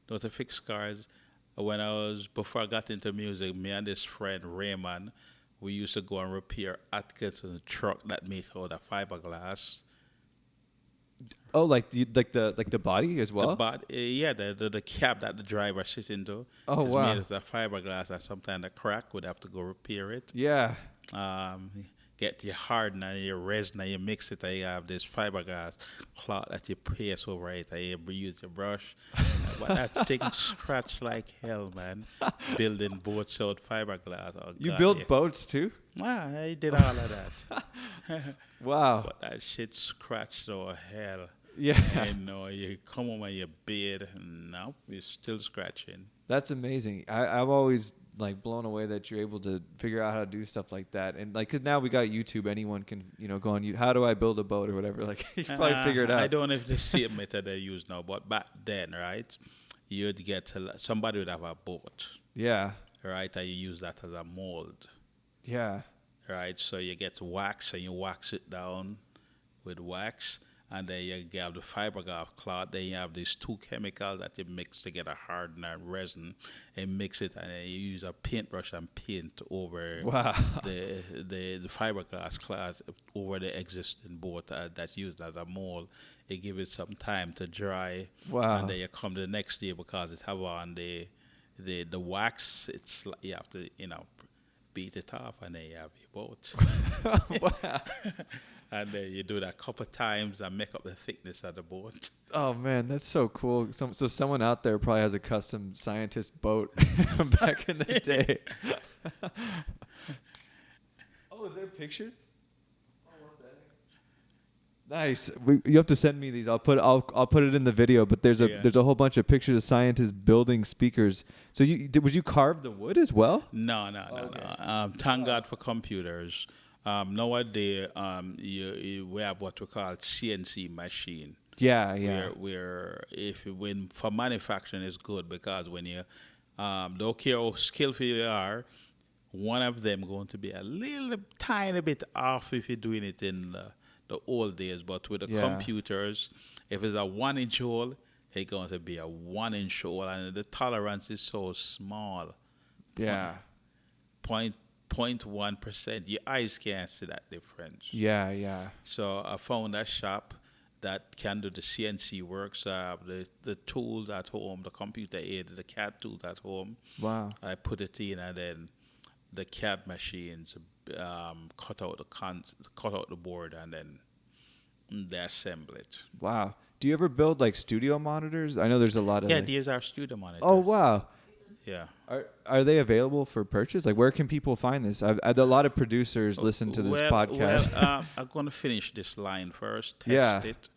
how to fix cars. Before I got into music, me and this friend Raymond, we used to go and repair Atkinson's truck that made out of fiberglass. Oh, like the body as well? The cab that the driver sits into. Oh, is wow. made out of fiberglass, and sometimes the crack would have to go repair it. Yeah. Get your hardener, your resin, and you mix it, and you have this fiberglass cloth that you paste over it, and you use your brush. But that thing scratch like hell, man. Building boats out fiberglass. Oh, You God, built boats too? I did all of that. Wow. But that shit scratched oh hell. Yeah. You come home and you bed, and now you're still scratching. That's amazing. I'm always blown away that you're able to figure out how to do stuff like that. And because now we got YouTube, anyone can, go on YouTube. How do I build a boat or whatever? You can probably figure it out. I don't know if the same method they use now, but back then, right, you'd get somebody would have a boat. Yeah. Right, and you use that as a mold. Yeah. Right, so you get wax and you wax it down with wax. And then you have the fiberglass cloth. Then you have these two chemicals that you mix together, hardener and resin, and mix it. And then you use a paintbrush and paint over the fiberglass cloth over the existing boat that's used as a mold. You give it some time to dry. Wow. And then you come the next day because it have on the wax. It's you have to beat it off, and then you have your boat. Wow. And then you do that a couple of times and make up the thickness of the boat. Oh, man, that's so cool. So someone out there probably has a custom scientist boat back in the day. Oh, is there pictures? Nice. You have to send me these. I'll put it in the video. But there's a whole bunch of pictures of scientists building speakers. So would you carve the wood as well? No. Thank God for computers. Nowadays, we have what we call CNC machine. Yeah, yeah. Where if when for manufacturing is good because when you don't care how skillful you are, one of them going to be a little tiny bit off if you're doing it in the old days. But with the Yeah. computers, if it's a 1 inch hole, it's going to be a 1 inch hole, and the tolerance is so small. Yeah. Point 1%. Your eyes can't see that difference. Yeah, yeah. So I found a shop that can do the CNC works, the tools at home, the computer aided, the CAD tools at home. Wow. I put it in, and then the CAD machines cut out the board, and then they assemble it. Wow. Do you ever build like studio monitors? I know there's a lot of Yeah, like- these are studio monitors. Oh, wow. Yeah. Are they available for purchase? Like, where can people find this? A lot of producers listen to this podcast. Well, I'm going to finish this line first, test Yeah. it,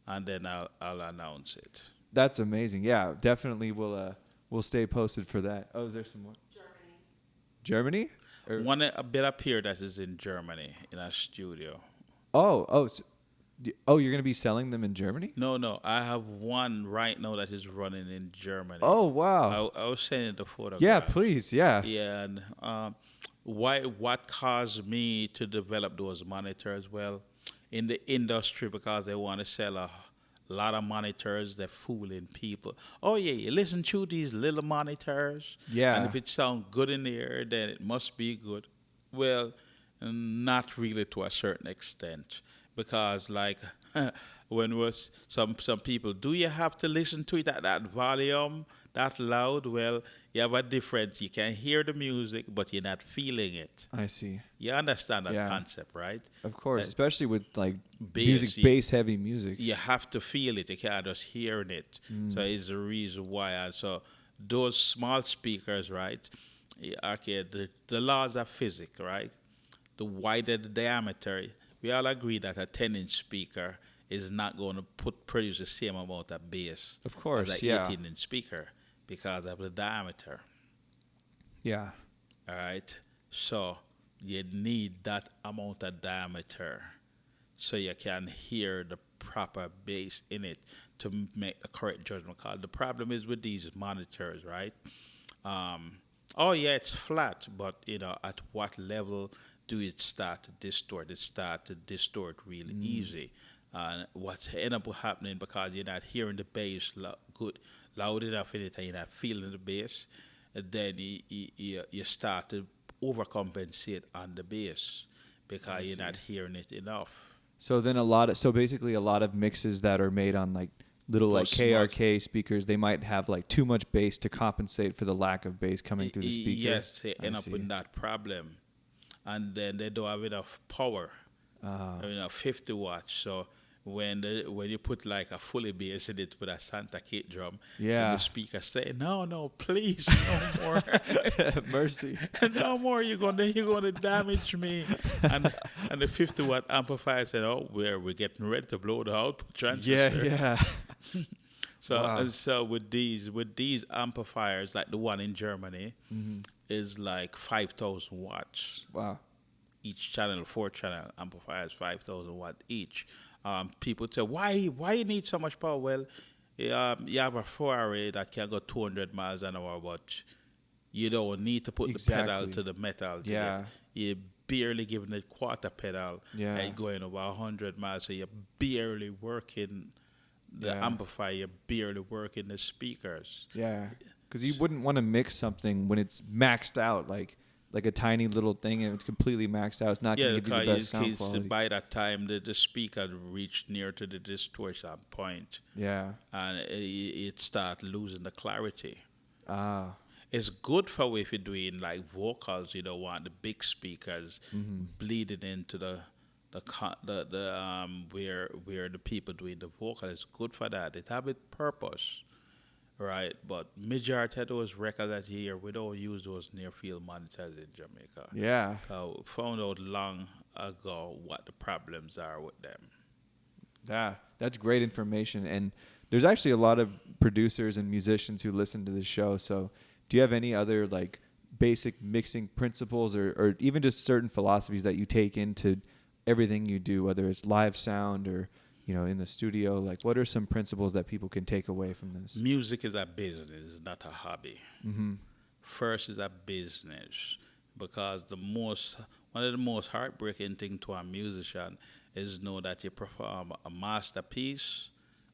and then I'll announce it. That's amazing. Yeah, definitely. We'll stay posted for that. Oh, is there some more? Germany. Or- One a bit up here that is in Germany in a studio. Oh. You're gonna be selling them in Germany? No, I have one right now that is running in Germany. Oh, wow. I was sending the photograph. Yeah, please. Yeah. Yeah, and what caused me to develop those monitors? Well, in the industry, because they want to sell a lot of monitors, they're fooling people. Oh yeah, you listen to these little monitors. Yeah. And if it sounds good in the air, then it must be good. Well, not really to a certain extent. Because like when was some people, do you have to listen to it at that volume, that loud? Well, you have a difference. You can hear the music, but you're not feeling it. I see. You understand that Yeah. concept, right? Of course, especially with like Bass, bass heavy music. You have to feel it. You can't just hear it. So it's the reason why. And so those small speakers, right? Okay, the laws of physics, right? The wider the diameter, we all agree that a 10-inch speaker is not going to produce the same amount of bass Of course, as an yeah. 18-inch speaker because of the diameter. Yeah. All right. So you need that amount of diameter so you can hear the proper bass in it to make a correct judgment call. The problem is with these monitors, right? Oh yeah, it's flat, but at what level do it start to distort? It start to distort really easy. And what's end up happening because you're not hearing the bass loud enough in it, and you're not feeling the bass, then you start to overcompensate on the bass because you're not hearing it enough. So then basically a lot of mixes that are made on like little like Those small- KRK speakers, they might have like too much bass to compensate for the lack of bass coming through the speaker. Yes, they I end up see. with that problem. And then they don't have enough power, 50 watts. So when you put like a fully bass in it with a Santa Kate drum, Yeah. and the speaker say, no, please, no more. Mercy. No more, you're gonna damage me. And the 50-watt amplifier said, oh, we're getting ready to blow the output transistor. Yeah. So Wow. and so with these amplifiers, like the one in Germany, is like 5,000 watts Wow. each channel. 4-channel amplifiers, 5,000 watt each. People say, why you need so much power? Well, you have a Ferrari that can go 200 miles an hour, but you don't need to put the pedal Exactly. to the metal. Yeah. You're barely giving it quarter pedal Yeah. and going over 100 miles, so you're barely working the Yeah. amplifier, you're barely working the speakers. Yeah. Because you wouldn't want to mix something when it's maxed out, like a tiny little thing, and it's completely maxed out. It's not going to give you the best sound quality. By that time, the speaker reached near to the distortion point, Yeah. and it start losing the clarity. Ah. It's good for if you're doing like vocals. You don't want the big speakers bleeding into the where the people doing the vocal. It's good for that. It have its purpose, right? But majority of those records that you hear, we don't use those near field monitors in Jamaica. Yeah. Found out long ago what the problems are with them. Yeah, that's great information. And there's actually a lot of producers and musicians who listen to this show. So do you have any other like basic mixing principles or even just certain philosophies that you take into everything you do, whether it's live sound or, in the studio? Like, what are some principles that people can take away from this? Music is a business, not a hobby. Mm-hmm. First is a business, because one of the most heartbreaking thing to a musician is know that you perform a masterpiece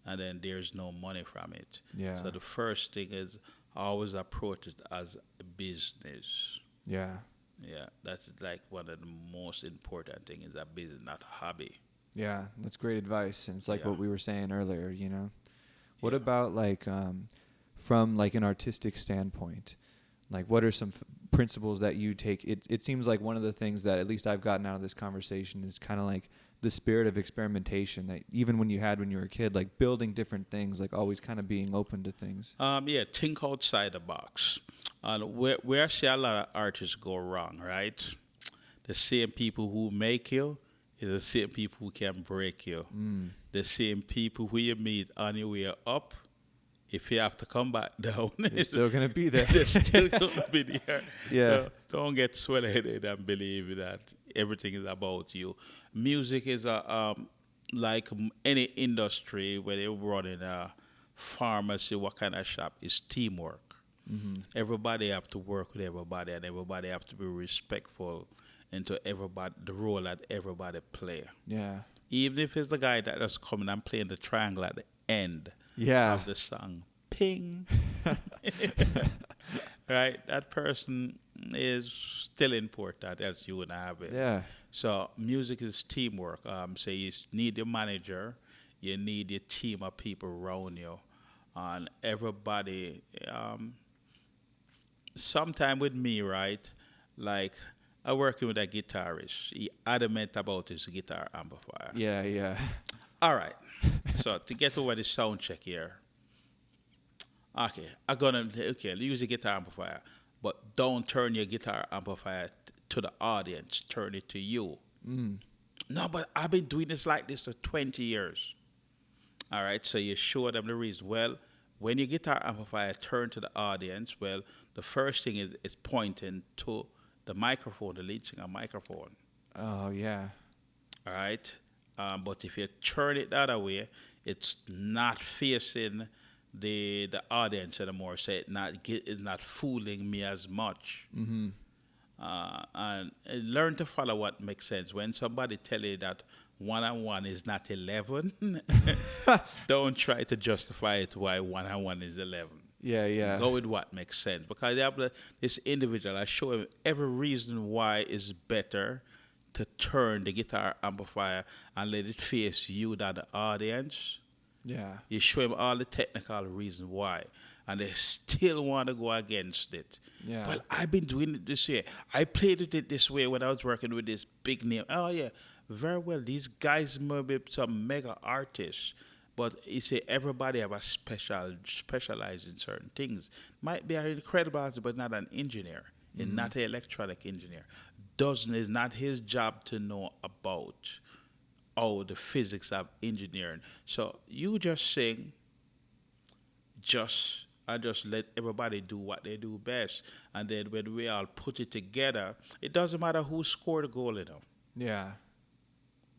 and then there's no money from it. Yeah. So the first thing is always approach it as a business. Yeah. Yeah, that's like one of the most important things is a business, not a hobby. Yeah, that's great advice. And it's like what we were saying earlier, What Yeah. about like from like an artistic standpoint? Like, what are some principles that you take? It seems like one of the things that at least I've gotten out of this conversation is kind of like the spirit of experimentation that even when you were a kid, like building different things, like always kind of being open to things. Think outside the box. Where I see a lot of artists go wrong, right? The same people who make you is the same people who can break you. The same people who you meet on your way up, if you have to come back down, They're still going to be there. they're still going to be there. Yeah. So don't get swell-headed and believe that everything is about you. Music is like any industry, whether you're running a pharmacy, what kind of shop, is teamwork. Mm-hmm. Everybody have to work with everybody, and everybody have to be respectful into everybody, the role that everybody play. Yeah. Even if it's the guy that is coming and playing the triangle at the end of the song. Ping. Right? That person is still important as you and I have it. Yeah. So music is teamwork. So you need your manager, you need your team of people around you, and everybody. Sometime with me, right? Like I'm working with a guitarist. He adamant about his guitar amplifier. Yeah. All right. So to get over the sound check here. Okay, use the guitar amplifier, but don't turn your guitar amplifier to the audience. Turn it to you. No, but I've been doing this like this for 20 years. All right, so you show them the reason. Well, when your guitar amplifier turn to the audience, well, the first thing is pointing to the microphone, the lead singer microphone. Oh, yeah. All right, but if you turn it the other way, it's not facing the audience anymore, so it's not fooling me as much. Mm-hmm. And learn to follow what makes sense. When somebody tell you that 1-on-1 is not 11, don't try to justify it why 1-on-1 is 11. Yeah. Go with what makes sense, because this individual, I show him every reason why it's better to turn the guitar amplifier and let it face you than the audience. Yeah. You show them all the technical reasons why, and they still want to go against it. Yeah. Well, I've been doing it this way. I played it this way when I was working with this big name. Oh, yeah, very well. These guys may be some mega artists, but you see, everybody have a specialize in certain things. Might be an incredible artist, but not an engineer, and not an electronic engineer. It's not his job to know about the physics of engineering. So you just sing, just let everybody do what they do best. And then when we all put it together, it doesn't matter who scored the goal in them. Yeah.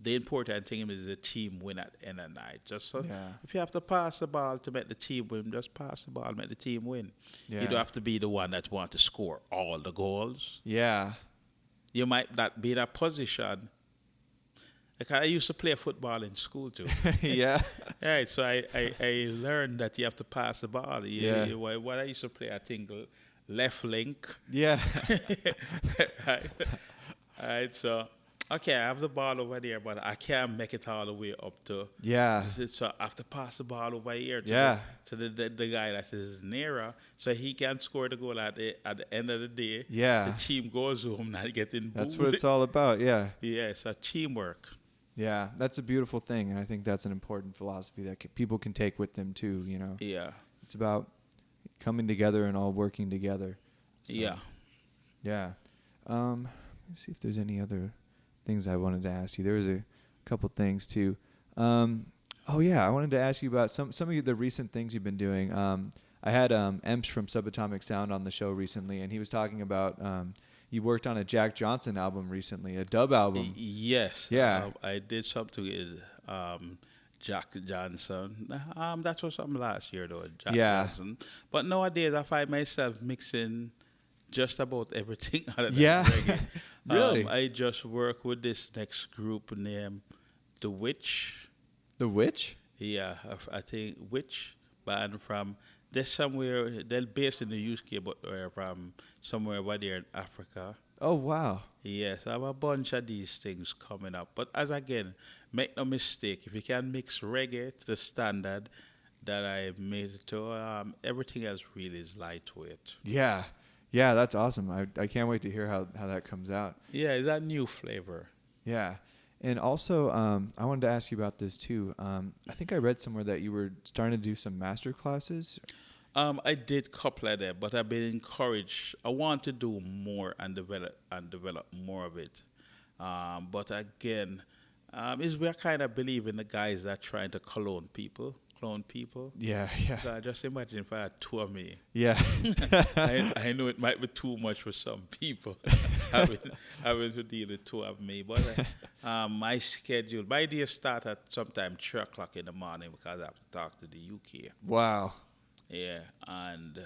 The important thing is the team win at the end of the night. If you have to pass the ball to make the team win, just pass the ball, make the team win. Yeah. You don't have to be the one that wants to score all the goals. Yeah. You might not be in a position. Like I used to play football in school too. Yeah. Right, so I learned that you have to pass the ball. What I used to play, I think, left link. Yeah. Right. All right, so, okay, I have the ball over there, but I can't make it all the way up to. Yeah. So I have to pass the ball over here to the guy that is nearer, so he can score the goal at the end of the day. Yeah. The team goes home not getting booed. That's what it's all about, yeah. Yeah, it's a teamwork. Yeah, that's a beautiful thing, and I think that's an important philosophy that people can take with them too, Yeah. It's about coming together and all working together. So, Yeah. Yeah. Let's see if there's any other things I wanted to ask you. There was a couple things too. I wanted to ask you about some of the recent things you've been doing. I had Emps from Subatomic Sound on the show recently, and he was talking about you worked on a Jack Johnson album recently, a dub album. Yes. Yeah. I did something with Jack Johnson. That was something last year though, Jack Yeah. Johnson. But nowadays I find myself mixing just about everything other than Yeah. reggae. Really? I just work with this next group named The Witch. The Witch? Yeah, I think Witch band from they're somewhere they're based in the UK, but they're from somewhere over there in Africa. Oh, wow. Yes, I have a bunch of these things coming up. But as again, make no mistake, if you can mix reggae to the standard that I made it to, everything else really is lightweight. Yeah. Yeah, that's awesome. I can't wait to hear how that comes out. Yeah, it's a new flavor. Yeah. And also, I wanted to ask you about this too. I think I read somewhere that you were starting to do some master classes. I did a couple of them, but I've been encouraged. I want to do more and develop more of it. But again, is we kind of believe in the guys that trying to clone people. Yeah, yeah. So just imagine if I had two of me. Yeah. I know it might be too much for some people having to deal with two of me, but my schedule, my day start at sometime 3 o'clock in the morning because I have to talk to the UK. Wow. Yeah, and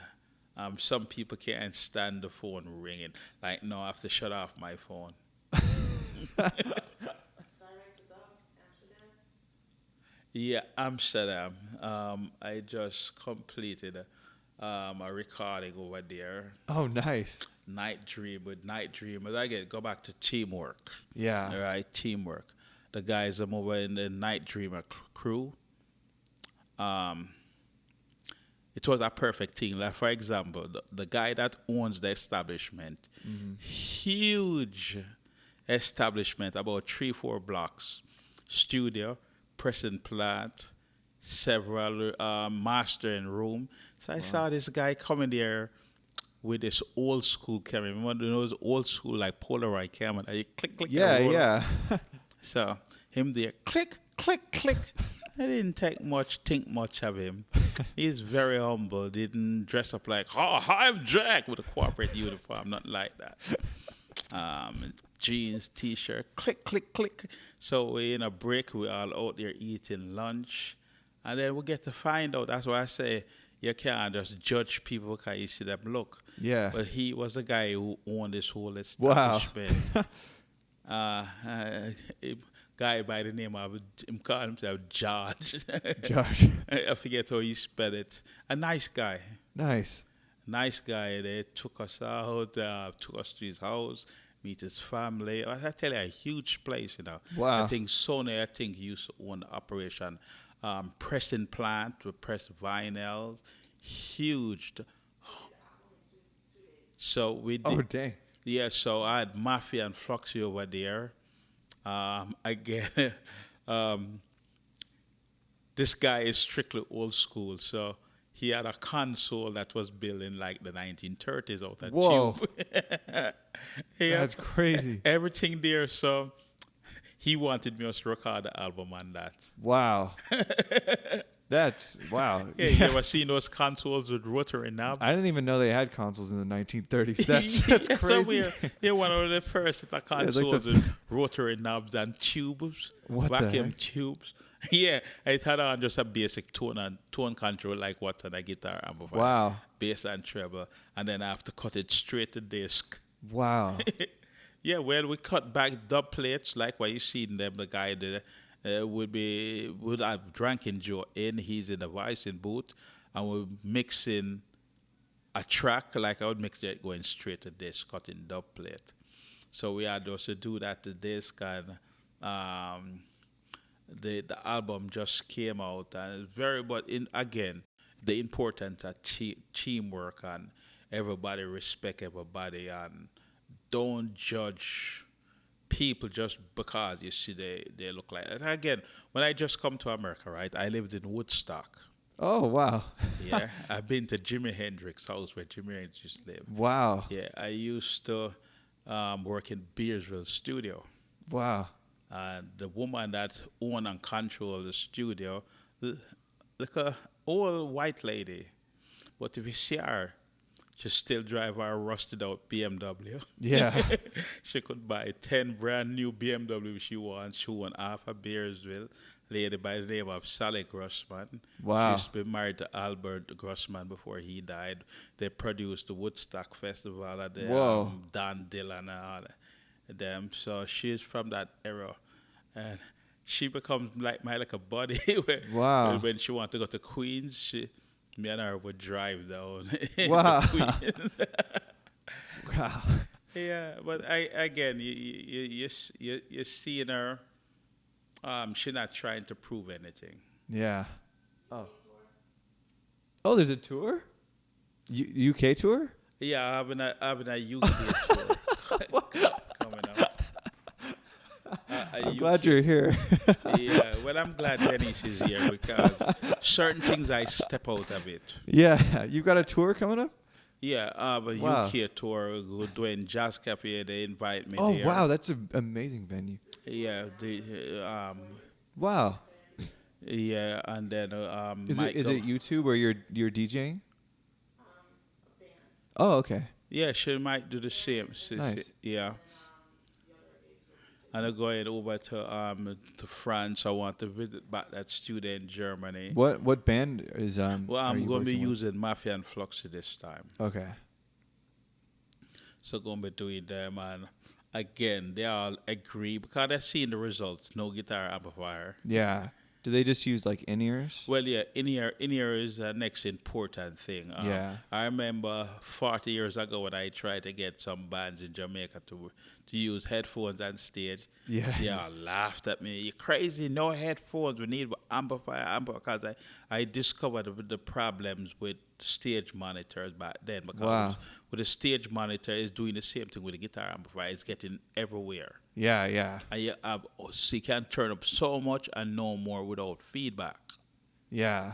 some people can't stand the phone ringing. Like, no, I have to shut off my phone. Yeah, Amsterdam. I just completed a recording over there. Oh, nice. Night Dream with Night Dreamers. Go back to teamwork. Yeah. All right, teamwork. The guys are over in the Night Dreamer crew. It was a perfect team. Like, for example, the guy that owns the establishment, huge establishment, about 3-4 blocks, studio, pressing plant, several mastering room. So I saw this guy coming there with this old school camera. Remember those old school like Polaroid camera? You click, click. Yeah, yeah. So him there, click, click, click. I didn't think much of him. He's very humble. Didn't dress up like, oh, I'm Jack with a corporate uniform. Not like that. Jeans, t-shirt, click, click, click. So we in a break. We all out there eating lunch, and then we get to find out. That's why I say you can't just judge people because you see them look. Yeah. But he was the guy who owned this whole Wow. establishment. A guy by the name of him called himself George. George. I forget how he spelled it. A nice guy. Nice. Nice guy. They took us out, took us to his house, meet his family. I tell you, a huge place, you know. Wow. I think Sony, used to own the operation. Pressing plant to press vinyl. Huge. So we did. Oh, dang. Yeah, so I had Mafia and Fluxy over there. Again, this guy is strictly old school, so he had a console that was built in like the 1930s out of Whoa. tube. That's crazy. Everything there, so he wanted me to record the album on that. Wow. That's, wow. Yeah, you ever seen those consoles with rotary knobs? I didn't even know they had consoles in the 1930s. That's Yeah, crazy. So we're one of the first that like consoles the- with rotary knobs and tubes, What the vacuum heck? tubes. Yeah, it had on just a basic tone control like what's on a guitar amplifier. Wow. Bass and treble, and then I have to cut it straight to disc. Wow. Yeah, well, we cut back dub plates like what you see in them. The guy there would have Drankin Joe in. He's in the voicing booth, and we're mixing a track like I would mix it going straight to disc, cutting dub plate. So we had also do that to disc, and the album just came out, and it's very. But again, the importance of teamwork and everybody respect everybody and don't judge people just because you see they look like that. Again, when I just come to America, right, I lived in Woodstock. Oh, wow. Yeah, I've been to Jimi Hendrix's house where Jimi Hendrix used to live. Wow. Yeah, I used to work in Beersville studio. Wow. And the woman that owned and controlled the studio, like a old white lady, But if you see her, she still drive our rusted out BMW. Yeah. She could buy 10 brand new BMW if she wants. She won half of Bearsville. Lady by the name of Sally Grossman. Wow. She used to be married to Albert Grossman before he died. They produced the Woodstock Festival at the Whoa. Don Dillon and all them. So she's from that era. And she becomes like my like a buddy. Wow. When she wants to go to Queens, me and her would drive down. Wow. to Queens. Wow. Yeah, but you seeing her. She's not trying to prove anything. Yeah. Oh. Oh, there's a tour? UK tour? Yeah, having a UK tour coming up. I'm glad you're here. Yeah, well, I'm glad Dennis is here because certain things I step out of it. Yeah, you've got a tour coming up? Yeah, a Wow. UK tour. We're doing Jazz Cafe. They invite me Oh, there. wow, that's an amazing venue. Yeah, Wow. yeah, and then Is Mike it YouTube where you're DJing? Oh, okay. Yeah, she might do the same. Nice. Yeah. And I'm going over to France. I want to visit back that studio in Germany. What band is Well, are I'm you going to be working with? using Mafia and Fluxy this time. Okay. So going to be doing them, and again, they all agree because they're seeing the results. No guitar amplifier. Yeah. Do they just use like in-ears? Well, yeah, in-ear is the next important thing. Yeah. I remember 40 years ago when I tried to get some bands in Jamaica to use headphones on stage. Yeah. They all laughed at me. You're crazy, no headphones. We need amplifier. Because I discovered the problems with stage monitors back then. Because Wow. with the stage monitor, it's doing the same thing with the guitar amplifier. It's getting everywhere. Yeah, yeah. And so you can turn up so much and no more without feedback. Yeah.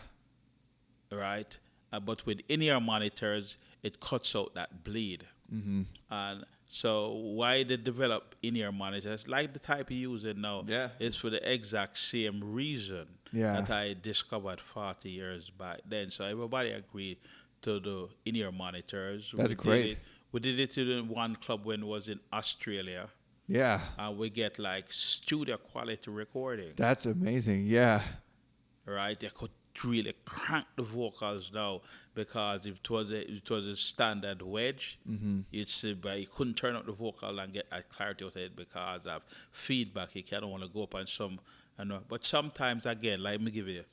Right? But with in-ear monitors, it cuts out that bleed. Mm-hmm. And so why they develop in-ear monitors, like the type you're using now, Yeah. is for the exact same reason Yeah. that I discovered 40 years back then. So everybody agreed to the in-ear monitors. That's great. We did it to one club when it was in Australia. Yeah. And we get like studio quality recording. That's amazing. Yeah. Right? They could really crank the vocals now because if it was a standard wedge, but you couldn't turn up the vocal and get that clarity out of it because of feedback. You kind of want to go up on some, but sometimes again, let me give you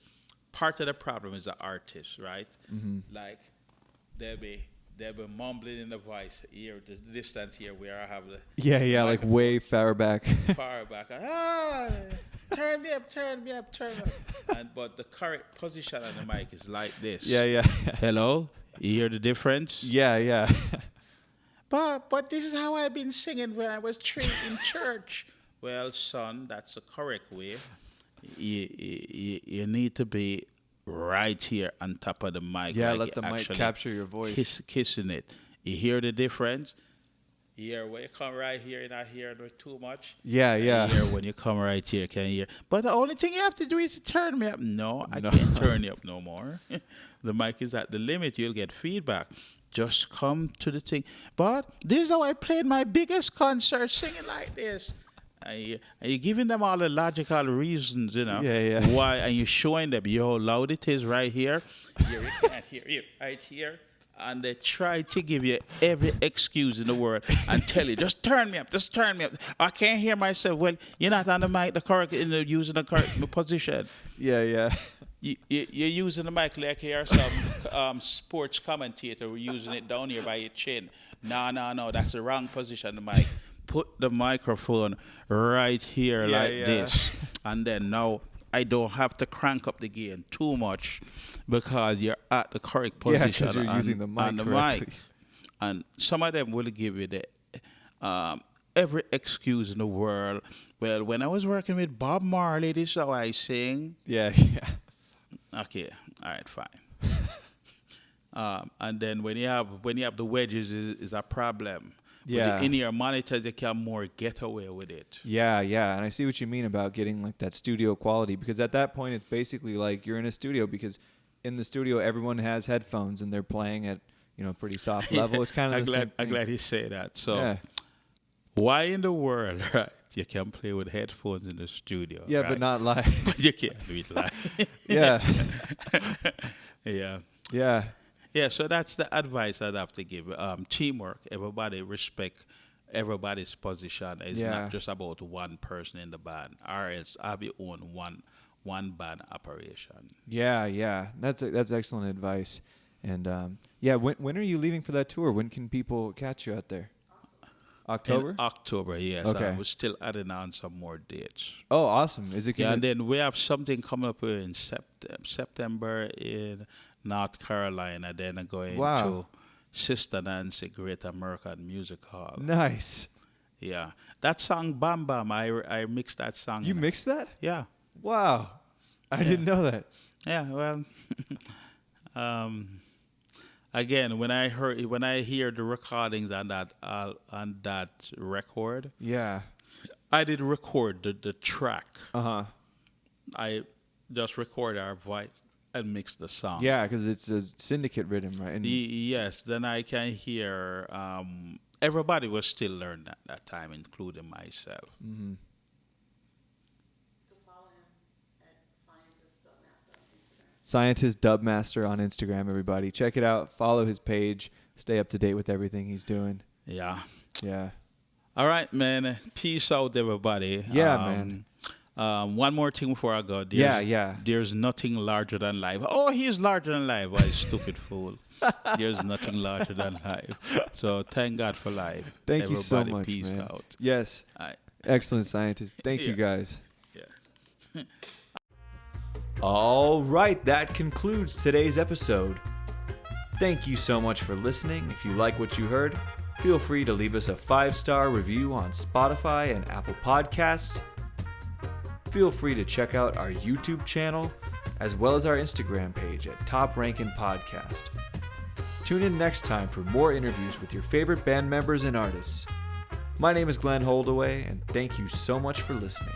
part of the problem is the artist, right? Like they'll be mumbling in the voice here, the distance here where I have the Yeah, like way far back. far back. Turn me up. But the correct position on the mic is like this. Yeah. Hello? You hear the difference? Yeah. But this is how I've been singing when I was trained in church. Well, son, that's the correct way. You need to be right here on top of the mic. Yeah, like let the mic capture your voice. Kissing it. You hear the difference? You hear when you come right here, you're not hearing it too much. Yeah. You hear when you come right here, can you hear? But the only thing you have to do is to turn me up. No, I can't turn you up no more. The mic is at the limit. You'll get feedback. Just come to the thing. But this is how I played my biggest concert, singing like this. And you're giving them all the logical reasons, Yeah. why, and you're showing them how loud it is right here. Here, you can't hear it right here. And they try to give you every excuse in the world and tell you, just turn me up. I can't hear myself. Well, you're not on the mic using the correct position. Yeah. You're using the mic like you're some sports commentator. We're using it down here by your chin. No, that's the wrong position, the mic. Put the microphone right here this. And then now I don't have to crank up the gain too much because you're at the correct position. Yeah, because you're using the mic correctly. And some of them will give you the every excuse in the world. Well, when I was working with Bob Marley, this is how I sing. Yeah. Okay, all right, fine. And then when you have the wedges is a problem. Yeah. But the in-ear monitors, they can more get away with it. Yeah, and I see what you mean about getting like that studio quality because at that point it's basically like you're in a studio because in the studio, everyone has headphones and they're playing at pretty soft level. It's kind of the same thing. I'm glad he said that. So Yeah. why in the world, right? You can play with headphones in the studio. Yeah, right? but not live. But you can't do it live. Yeah. Yeah. Yeah. Yeah, so that's the advice I'd have to give. Teamwork, everybody respect everybody's position. It's Yeah. not just about one person in the band. Or it's have your own one band operation. Yeah. That's excellent advice. And when are you leaving for that tour? When can people catch you out there? October? In October, yes. Okay. We're still adding on some more dates. Oh, awesome. Is it Yeah, gonna and then we have something coming up in September in North Carolina. Then going Wow. to Sister Nancy Great American Music Hall. Nice. Yeah, that song Bam Bam. I mixed that song. You mixed that? Yeah, Wow. I didn't know that. yeah. Well, again, when I hear the recordings on that record, Yeah. I did record the track. Uh-huh. I just record our voice and mix the song. Yeah, because it's a syndicate rhythm, right? And Yes, then I can hear everybody was still learning at that time, including myself. Mm-hmm. Scientist Dubmaster on Instagram, everybody. Check it out. Follow his page. Stay up to date with everything he's doing. Yeah. Yeah. All right, man. Peace out, everybody. Yeah, man. One more thing before I go. Yeah. There's nothing larger than life. Oh, he's larger than life. Why, stupid fool. There's nothing larger than life. So thank God for life. Thank everybody, you so much, peace man. out. Yes. All right. Excellent scientist. Thank you, Yeah. guys. Yeah. All right, that concludes today's episode. Thank you so much for listening. If you like what you heard, feel free to leave us a 5-star review on Spotify and Apple Podcasts. Feel free to check out our YouTube channel, as well as our Instagram page at Top Rankin Podcast. Tune in next time for more interviews with your favorite band members and artists. My name is Glenn Holdaway, and thank you so much for listening.